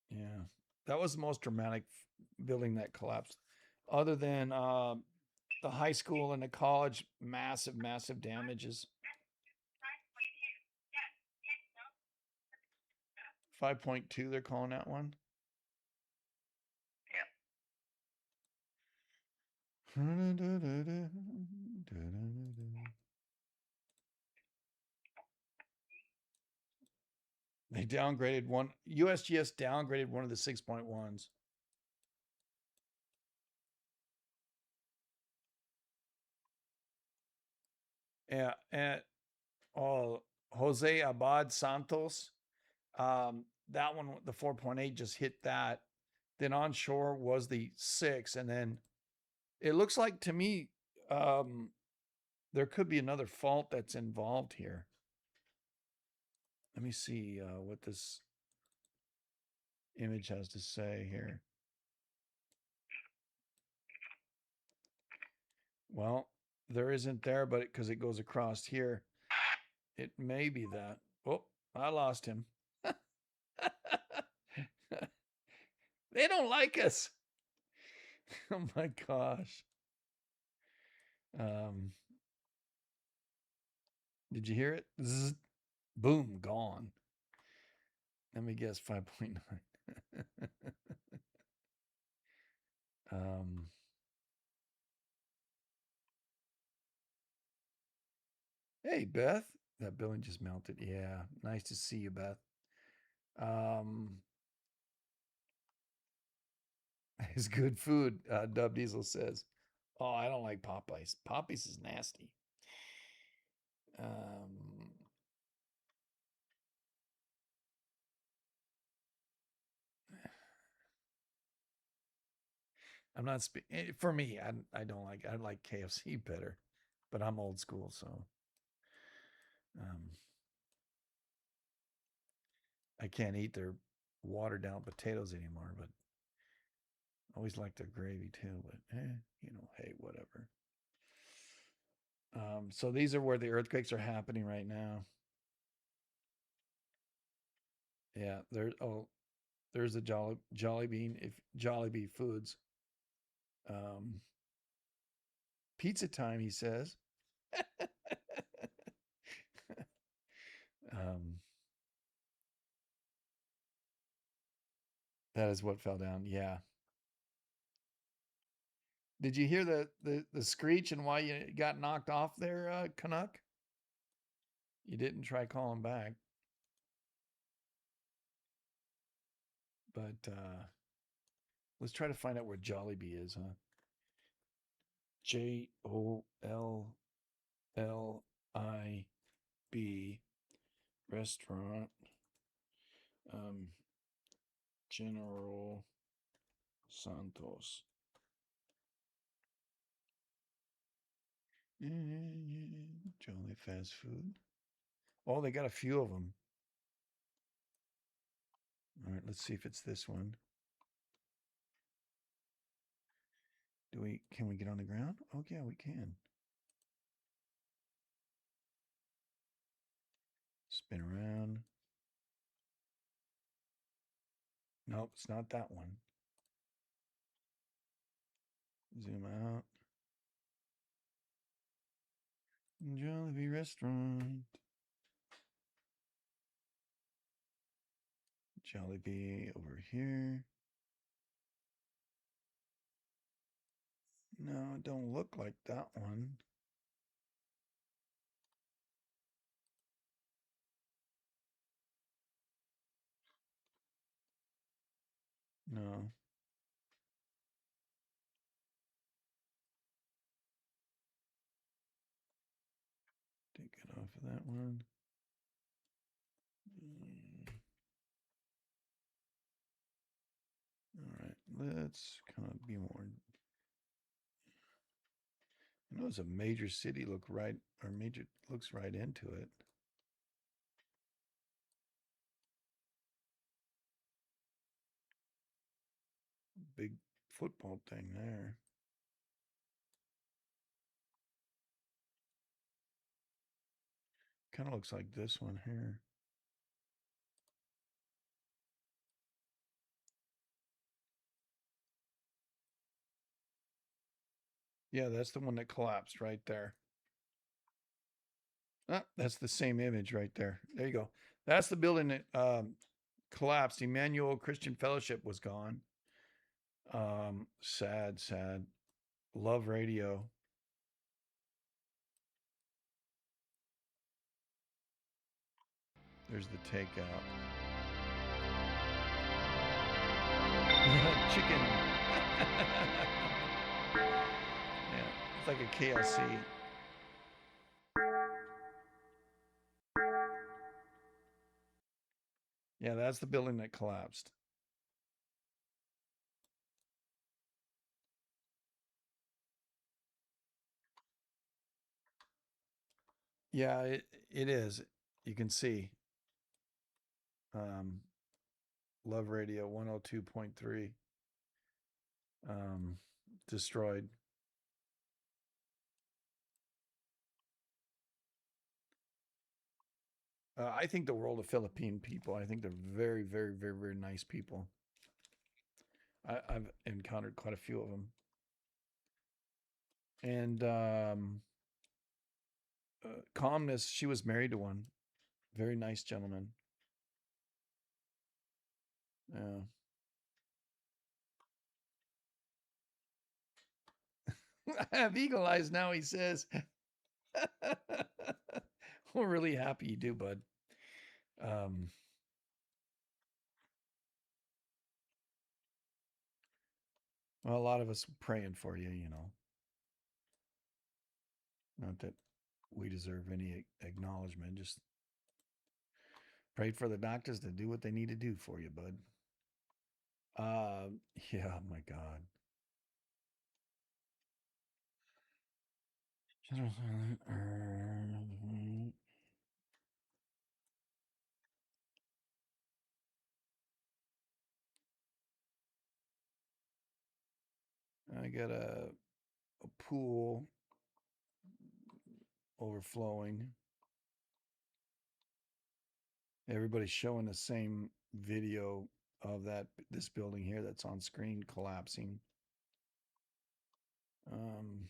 yeah, that was the most dramatic building that collapsed. Other than the high school and the college, massive, massive damages. 5.2, they're calling that one. Yeah. They downgraded one. USGS downgraded one of the 6.1s. Yeah, and Jose Abad Santos. That one, the 4.8 just hit that. Then onshore was the 6, and then it looks like to me there could be another fault that's involved here. Let me see what this image has to say here. Well, there isn't there, but because it goes across here, it may be that. Oh, I lost him. They don't like us. Oh my gosh. Did you hear it? Zzz, boom, gone. Let me guess 5.9. um, hey, Beth. That building just melted. Yeah, nice to see you, Beth. It's good food, Dub Diesel says. Oh, I don't like Popeyes. Popeyes is nasty. I'm not for me. I don't like. I like KFC better, but I'm old school, so um, I can't eat their watered down potatoes anymore. But I always like their gravy too. But hey, whatever. So these are where the earthquakes are happening right now. Yeah, there's the Jolly Bean. If Jollibee Foods, pizza time, he says. um, that is what fell down. Yeah. Did you hear the screech and why you got knocked off there, Canuck? You didn't try calling back. But let's try to find out where Jollibee is, huh? JOLLIB restaurant. General Santos. Jolly fast food. Oh, they got a few of them. All right, let's see if it's this one. Can we get on the ground? Oh yeah, we can. Spin around. Nope, it's not that one. Zoom out. Jollibee restaurant. Jollibee over here. No, it don't look like that one. No. Take it off of that one. All right, let's kind of be more. I know it's a major city. Look right, or major looks right into it. Big football thing there. Kind of looks like this one here. Yeah, that's the one that collapsed right there. Ah, that's the same image right there. There you go. That's the building that collapsed. Emmanuel Christian Fellowship was gone. Sad, sad. Love radio. There's the takeout. Chicken. Yeah, it's like a KLC. Yeah, that's the building that collapsed. Yeah, it is. You can see. Um, Love Radio 102.3. Destroyed. I think the world of Philippine people. I think they're very, very, very, very nice people. I've encountered quite a few of them, and calmness. She was married to one very nice gentleman. Yeah. I have eagle eyes now. He says, "We're really happy you do, bud." Um, well, a lot of us praying for you. You know, not that we deserve any acknowledgement. Just prayed for the doctors to do what they need to do for you, bud. Uh, yeah, my God. I got a pool overflowing. Everybody's showing the same video of this building here that's on screen collapsing. Um,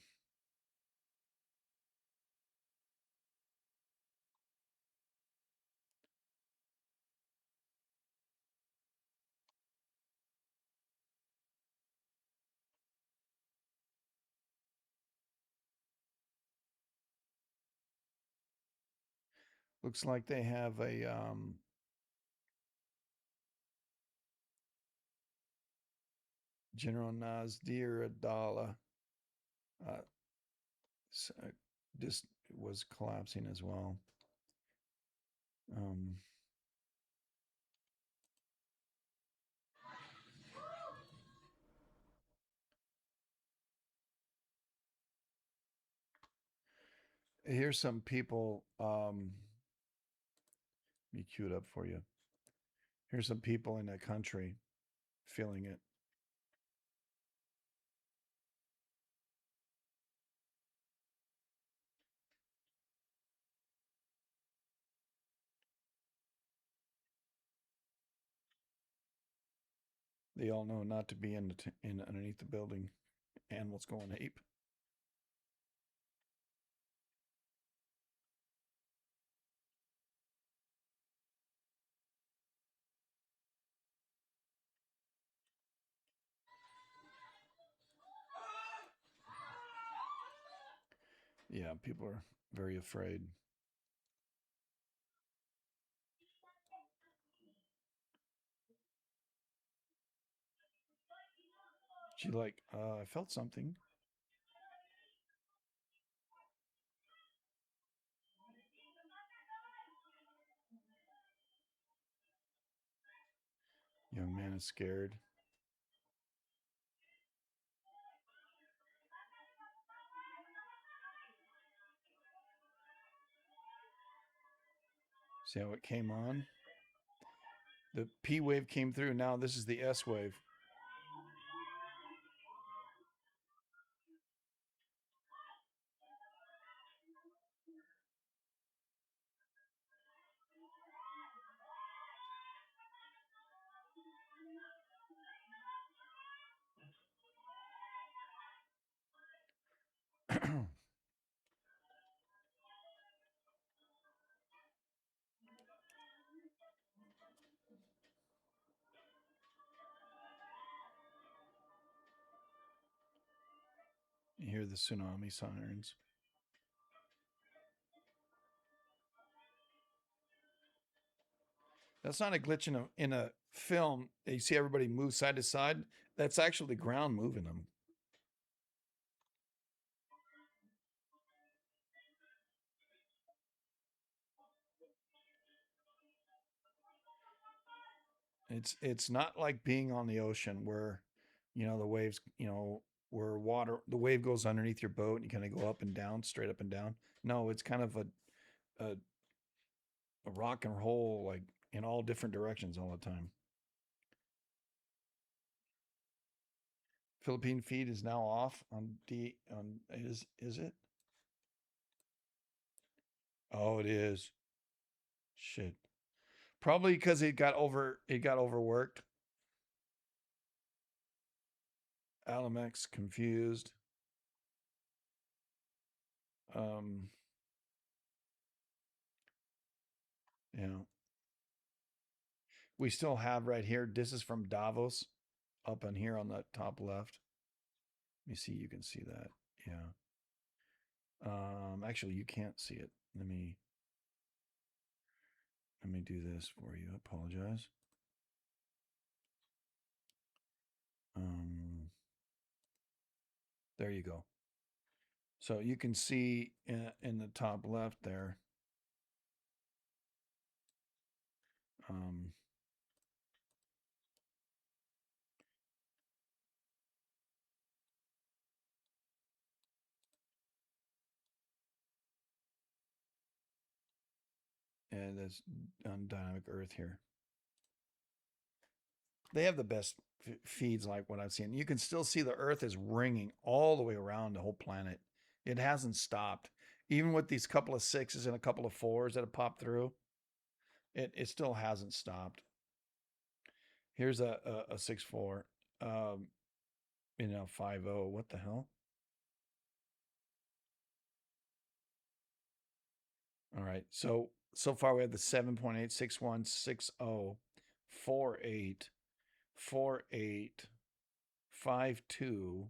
Looks like they have a General Nazdir Adala. Uh, this was collapsing as well. Um, Here's some people. Let me cue it up for you. Here's some people in the country feeling it. They all know not to be in underneath the building. Animals going ape. Yeah, people are very afraid. She like, I felt something. Young man is scared. See how it came on? The P wave came through. Now this is the S wave. You hear the tsunami sirens. That's not a glitch in a film. You see everybody move side to side. That's actually the ground moving them. It's not like being on the ocean where, the waves, where water the wave goes underneath your boat and you kind of go up and down, straight up and down. No, it's kind of a a rock and roll, like in all different directions all the time. Philippine feed is now off on D on is it? Oh, it is. Shit. Probably because it got overworked. Alamex confused. Um, yeah. We still have right here. This is from Davos, up on here on the top left. Let me see. You can see that. Yeah. Actually, you can't see it. Let me do this for you. I apologize. Um, there you go. So you can see in the top left there. Um, and that's on Dynamic Earth here. They have the best feeds like what I've seen. You can still see the Earth is ringing all the way around the whole planet. It hasn't stopped. Even with these couple of sixes and a couple of fours that have popped through, it still hasn't stopped. Here's a 6-4, 5-0. What the hell? All right. So far we have the 7.86160 48 48 52.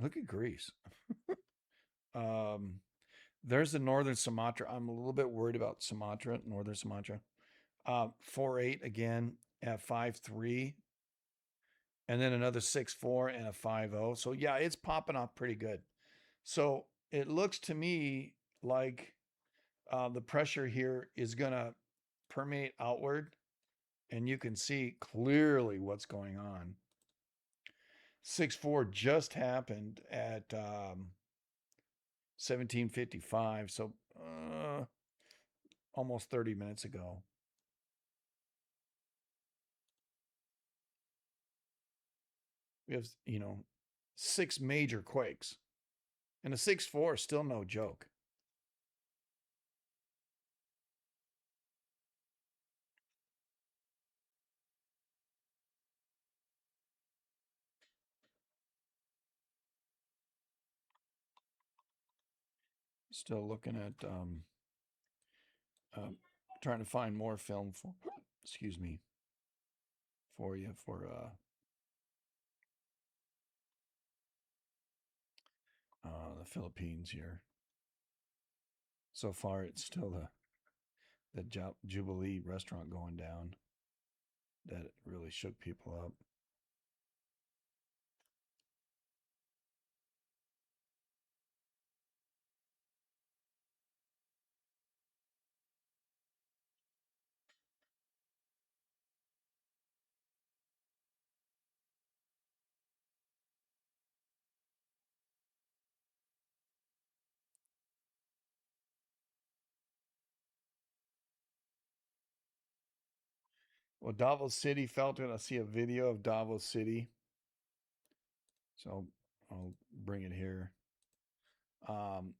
Look at Greece. Um, there's the northern Sumatra. I'm a little bit worried about Sumatra, northern Sumatra. 4-8 again at 5-3, and then another 6-4 and a 5-0. So yeah, it's popping off pretty good. So it looks to me like the pressure here is gonna permeate outward, and you can see clearly what's going on. 6-4 just happened at 1755, so almost 30 minutes ago. We have, 6 major quakes. And a 6-4 is still no joke. Still looking at trying to find more film for excuse me for you for the Philippines here. So far, it's still the Jubilee restaurant going down that really shook people up. Well, Davos City felt it. I see a video of Davos City. So I'll bring it here.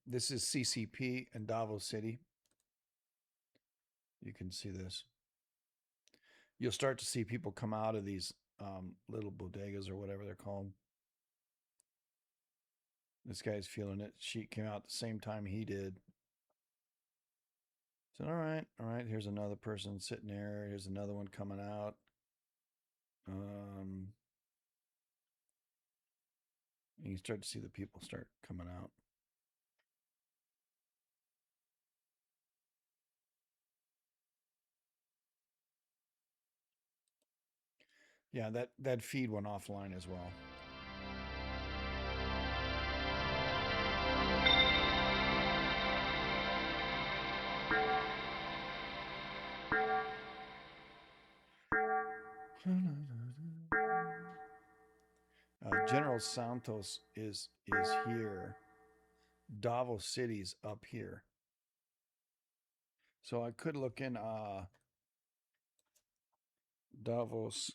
This is CCP in Davos City. You can see this. You'll start to see people come out of these little bodegas or whatever they're called. This guy's feeling it. She came out the same time he did. So all right. Here's another person sitting there. Here's another one coming out. You start to see the people start coming out. Yeah, that feed went offline as well. General Santos is here. Davos City's up here. So I could look in Davos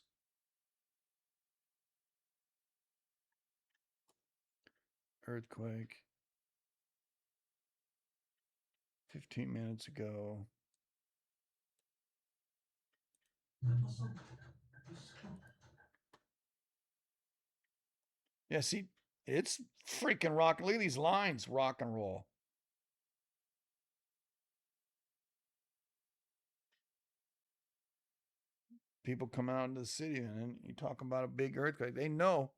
earthquake 15 minutes ago. Yeah, see, it's freaking rock. Look at these lines, rock and roll. People come out into the city and you talk about a big earthquake. They know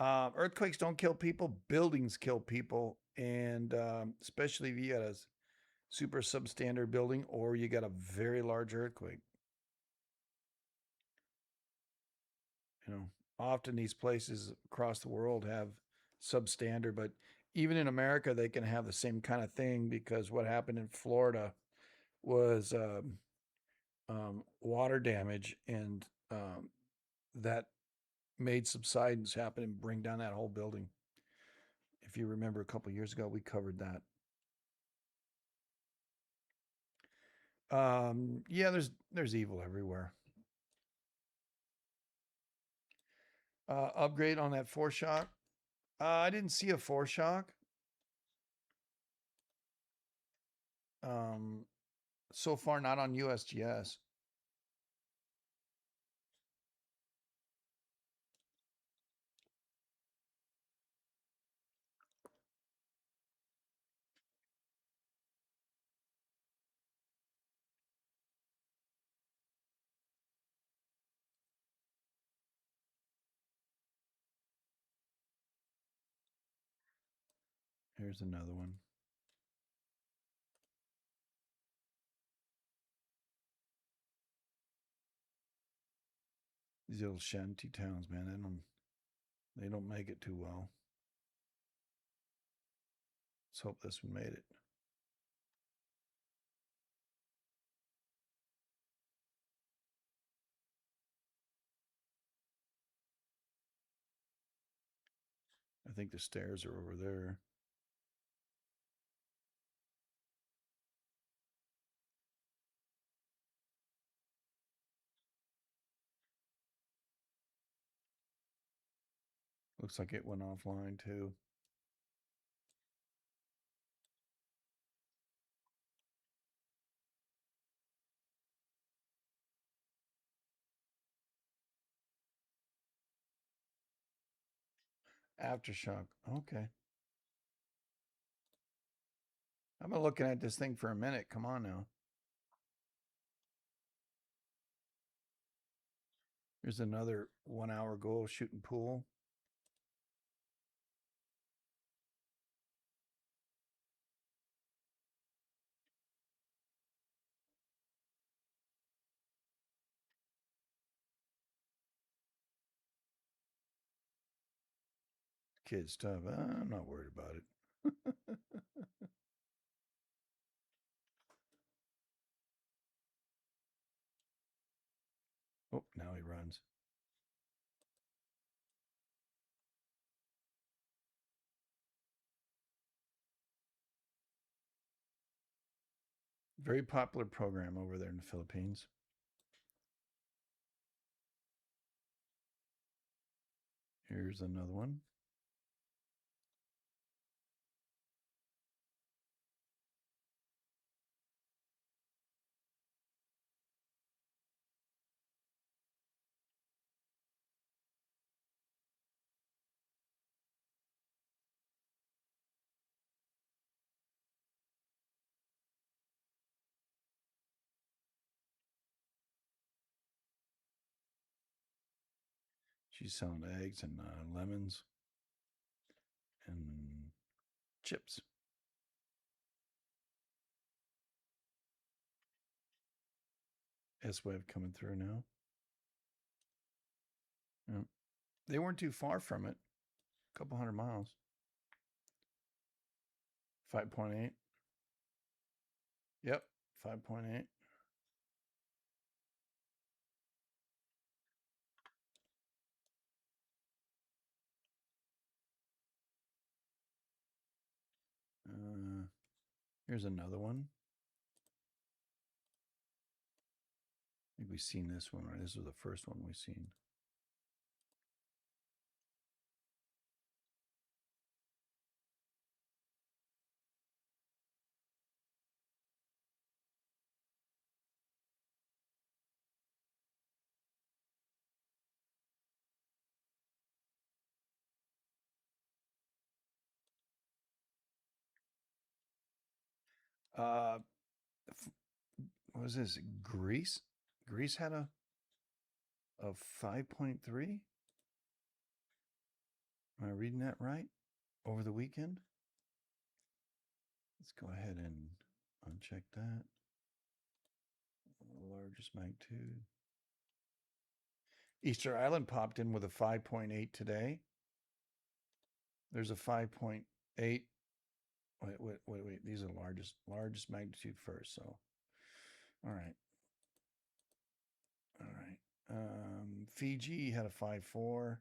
earthquakes don't kill people, buildings kill people. And especially if you got a super substandard building or you got a very large earthquake. You know, often these places across the world have substandard, but even in America, they can have the same kind of thing because what happened in Florida was water damage, and that made subsidence happen and bring down that whole building. If you remember, a couple years ago, we covered that. Yeah, there's evil everywhere. Upgrade on that foreshock. I didn't see a foreshock. So far, not on USGS. Here's another one. These little shanty towns, man, they don't make it too well. Let's hope this one made it. I think the stairs are over there. Looks like it went offline too. Aftershock. Okay. I've been looking at this thing for a minute. Come on now. Here's another 1 hour goal shooting pool. Kid stuff. I'm not worried about it. Oh, now he runs. Very popular program over there in the Philippines. Here's another one. She's selling eggs and lemons and chips. S-Wave coming through now. Yeah. They weren't too far from it. A couple 100 miles. 5.8. Yep, 5.8. Here's another one. I think we've seen this one, right? This was the first one we've seen. What was this? Greece? Greece had a 5.3? Am I reading that right? Over the weekend? Let's go ahead and uncheck that. Largest magnitude. Easter Island popped in with a 5.8 today. There's a 5.8. Wait. These are largest magnitude first. So, all right. Fiji had a 5.4.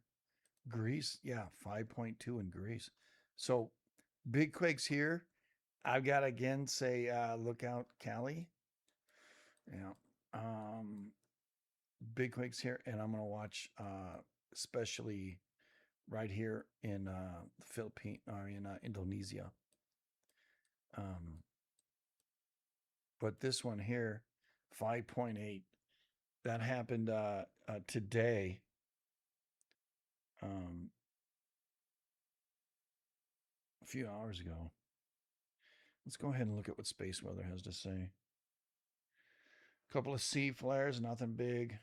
Greece, yeah, 5.2 in Greece. So big quakes here. I've got to again say, look out, Cali. Yeah. Big quakes here, and I'm gonna watch, especially right here in the Philippine or in Indonesia. But this one here, 5.8, that happened today. A few hours ago. Let's go ahead and look at what space weather has to say. A couple of C flares, nothing big.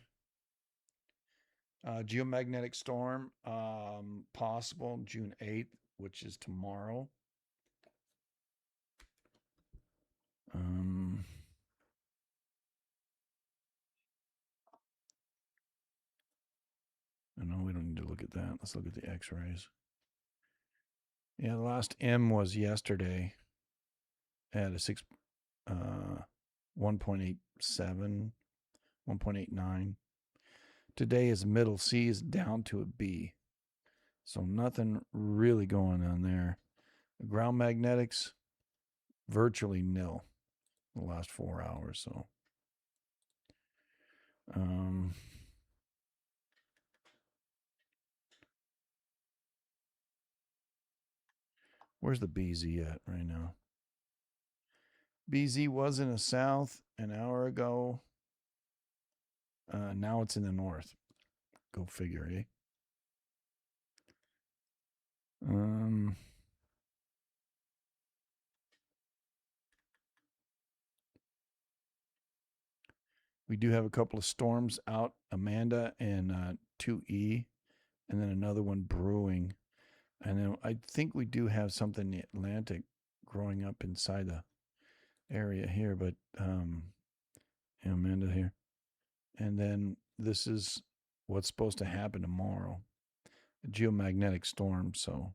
Geomagnetic storm, possible June 8th, which is tomorrow. No, we don't need to look at that. Let's look at the x-rays. Yeah, the last M was yesterday at a 1.87, 1.89. Today is middle C is down to a B. So nothing really going on there. The ground magnetics, virtually nil the last 4 hours. So, where's the BZ at right now? BZ was in the south an hour ago. Now it's in the north. Go figure, eh? We do have a couple of storms out, Amanda and 2E, and then another one brewing. And then I think we do have something in the Atlantic growing up inside the area here, but Amanda here. And then this is what's supposed to happen tomorrow, a geomagnetic storm. So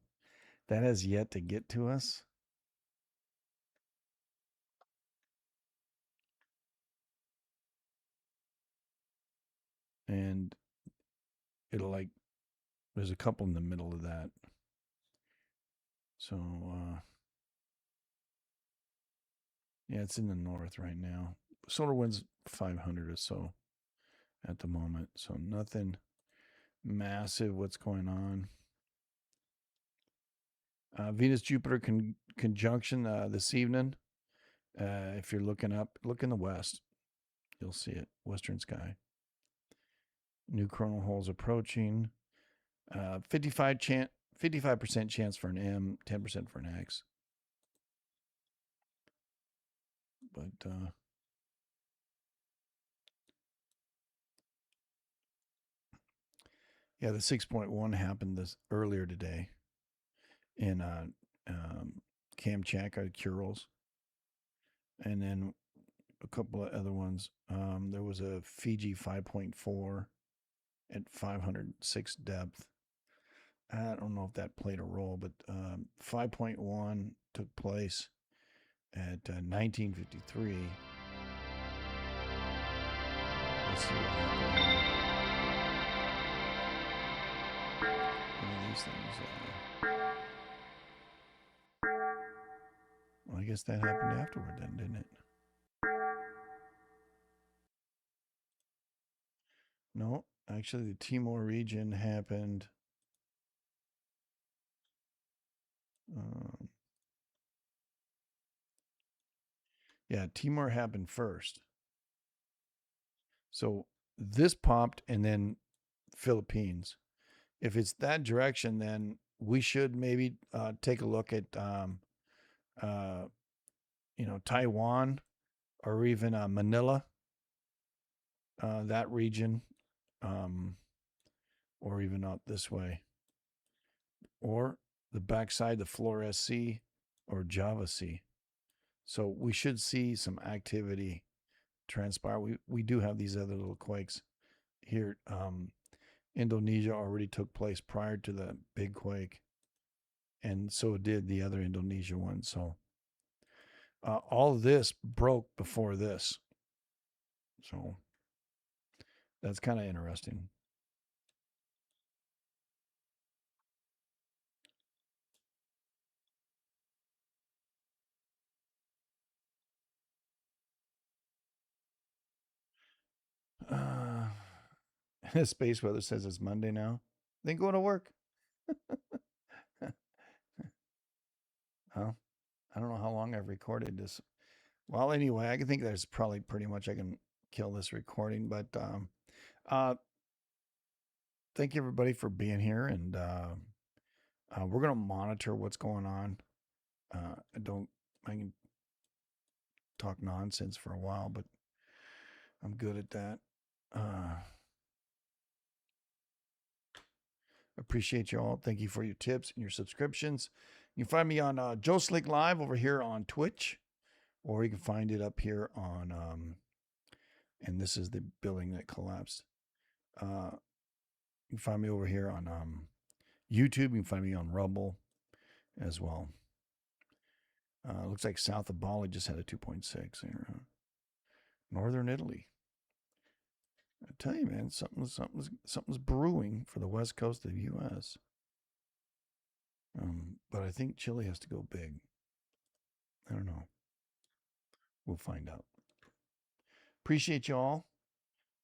that has yet to get to us. And it'll there's a couple in the middle of that. So, yeah, it's in the north right now. Solar wind's 500 or so at the moment. So nothing massive what's going on. Venus Jupiter conjunction this evening. If you're looking up, look in the west. You'll see it. Western sky. New coronal holes approaching. 55% chance for an M, 10% for an X. But yeah, the 6.1 happened this earlier today in Kamchatka, Kurils, and then a couple of other ones. There was a Fiji 5.4 at 506 depth. I don't know if that played a role, but 5.1 took place at 1953. Let's see what happened. One of these things. Well, I guess that happened afterward then, didn't it? No, actually, the Timor region happened. Yeah, Timor happened first. So this popped and then Philippines. If it's that direction, then we should maybe take a look at, Taiwan or even Manila, that region, or even out this way, or the backside, the Flores Sea or Java Sea. So we should see some activity transpire. We do have these other little quakes here. Indonesia already took place prior to the big quake, and so did the other Indonesia one. So all of this broke before this. So that's kind of interesting. Space weather says it's Monday now. Then go to work. Well, I don't know how long I've recorded this. Well, anyway, I think there's probably pretty much I can kill this recording. But thank you everybody for being here, and we're gonna monitor what's going on. I can talk nonsense for a while, but I'm good at that. Appreciate you all. Thank you for your tips and your subscriptions. You can find me on Joe Slick Live over here on Twitch, or you can find it up here on, and this is the building that collapsed. You can find me over here on YouTube. You can find me on Rumble as well. Looks like south of Bali just had a 2.6 here. Northern Italy. I tell you, man, something's brewing for the west coast of the U.S. But I think Chile has to go big. I don't know. We'll find out. Appreciate you all.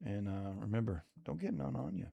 And remember, don't get none on you.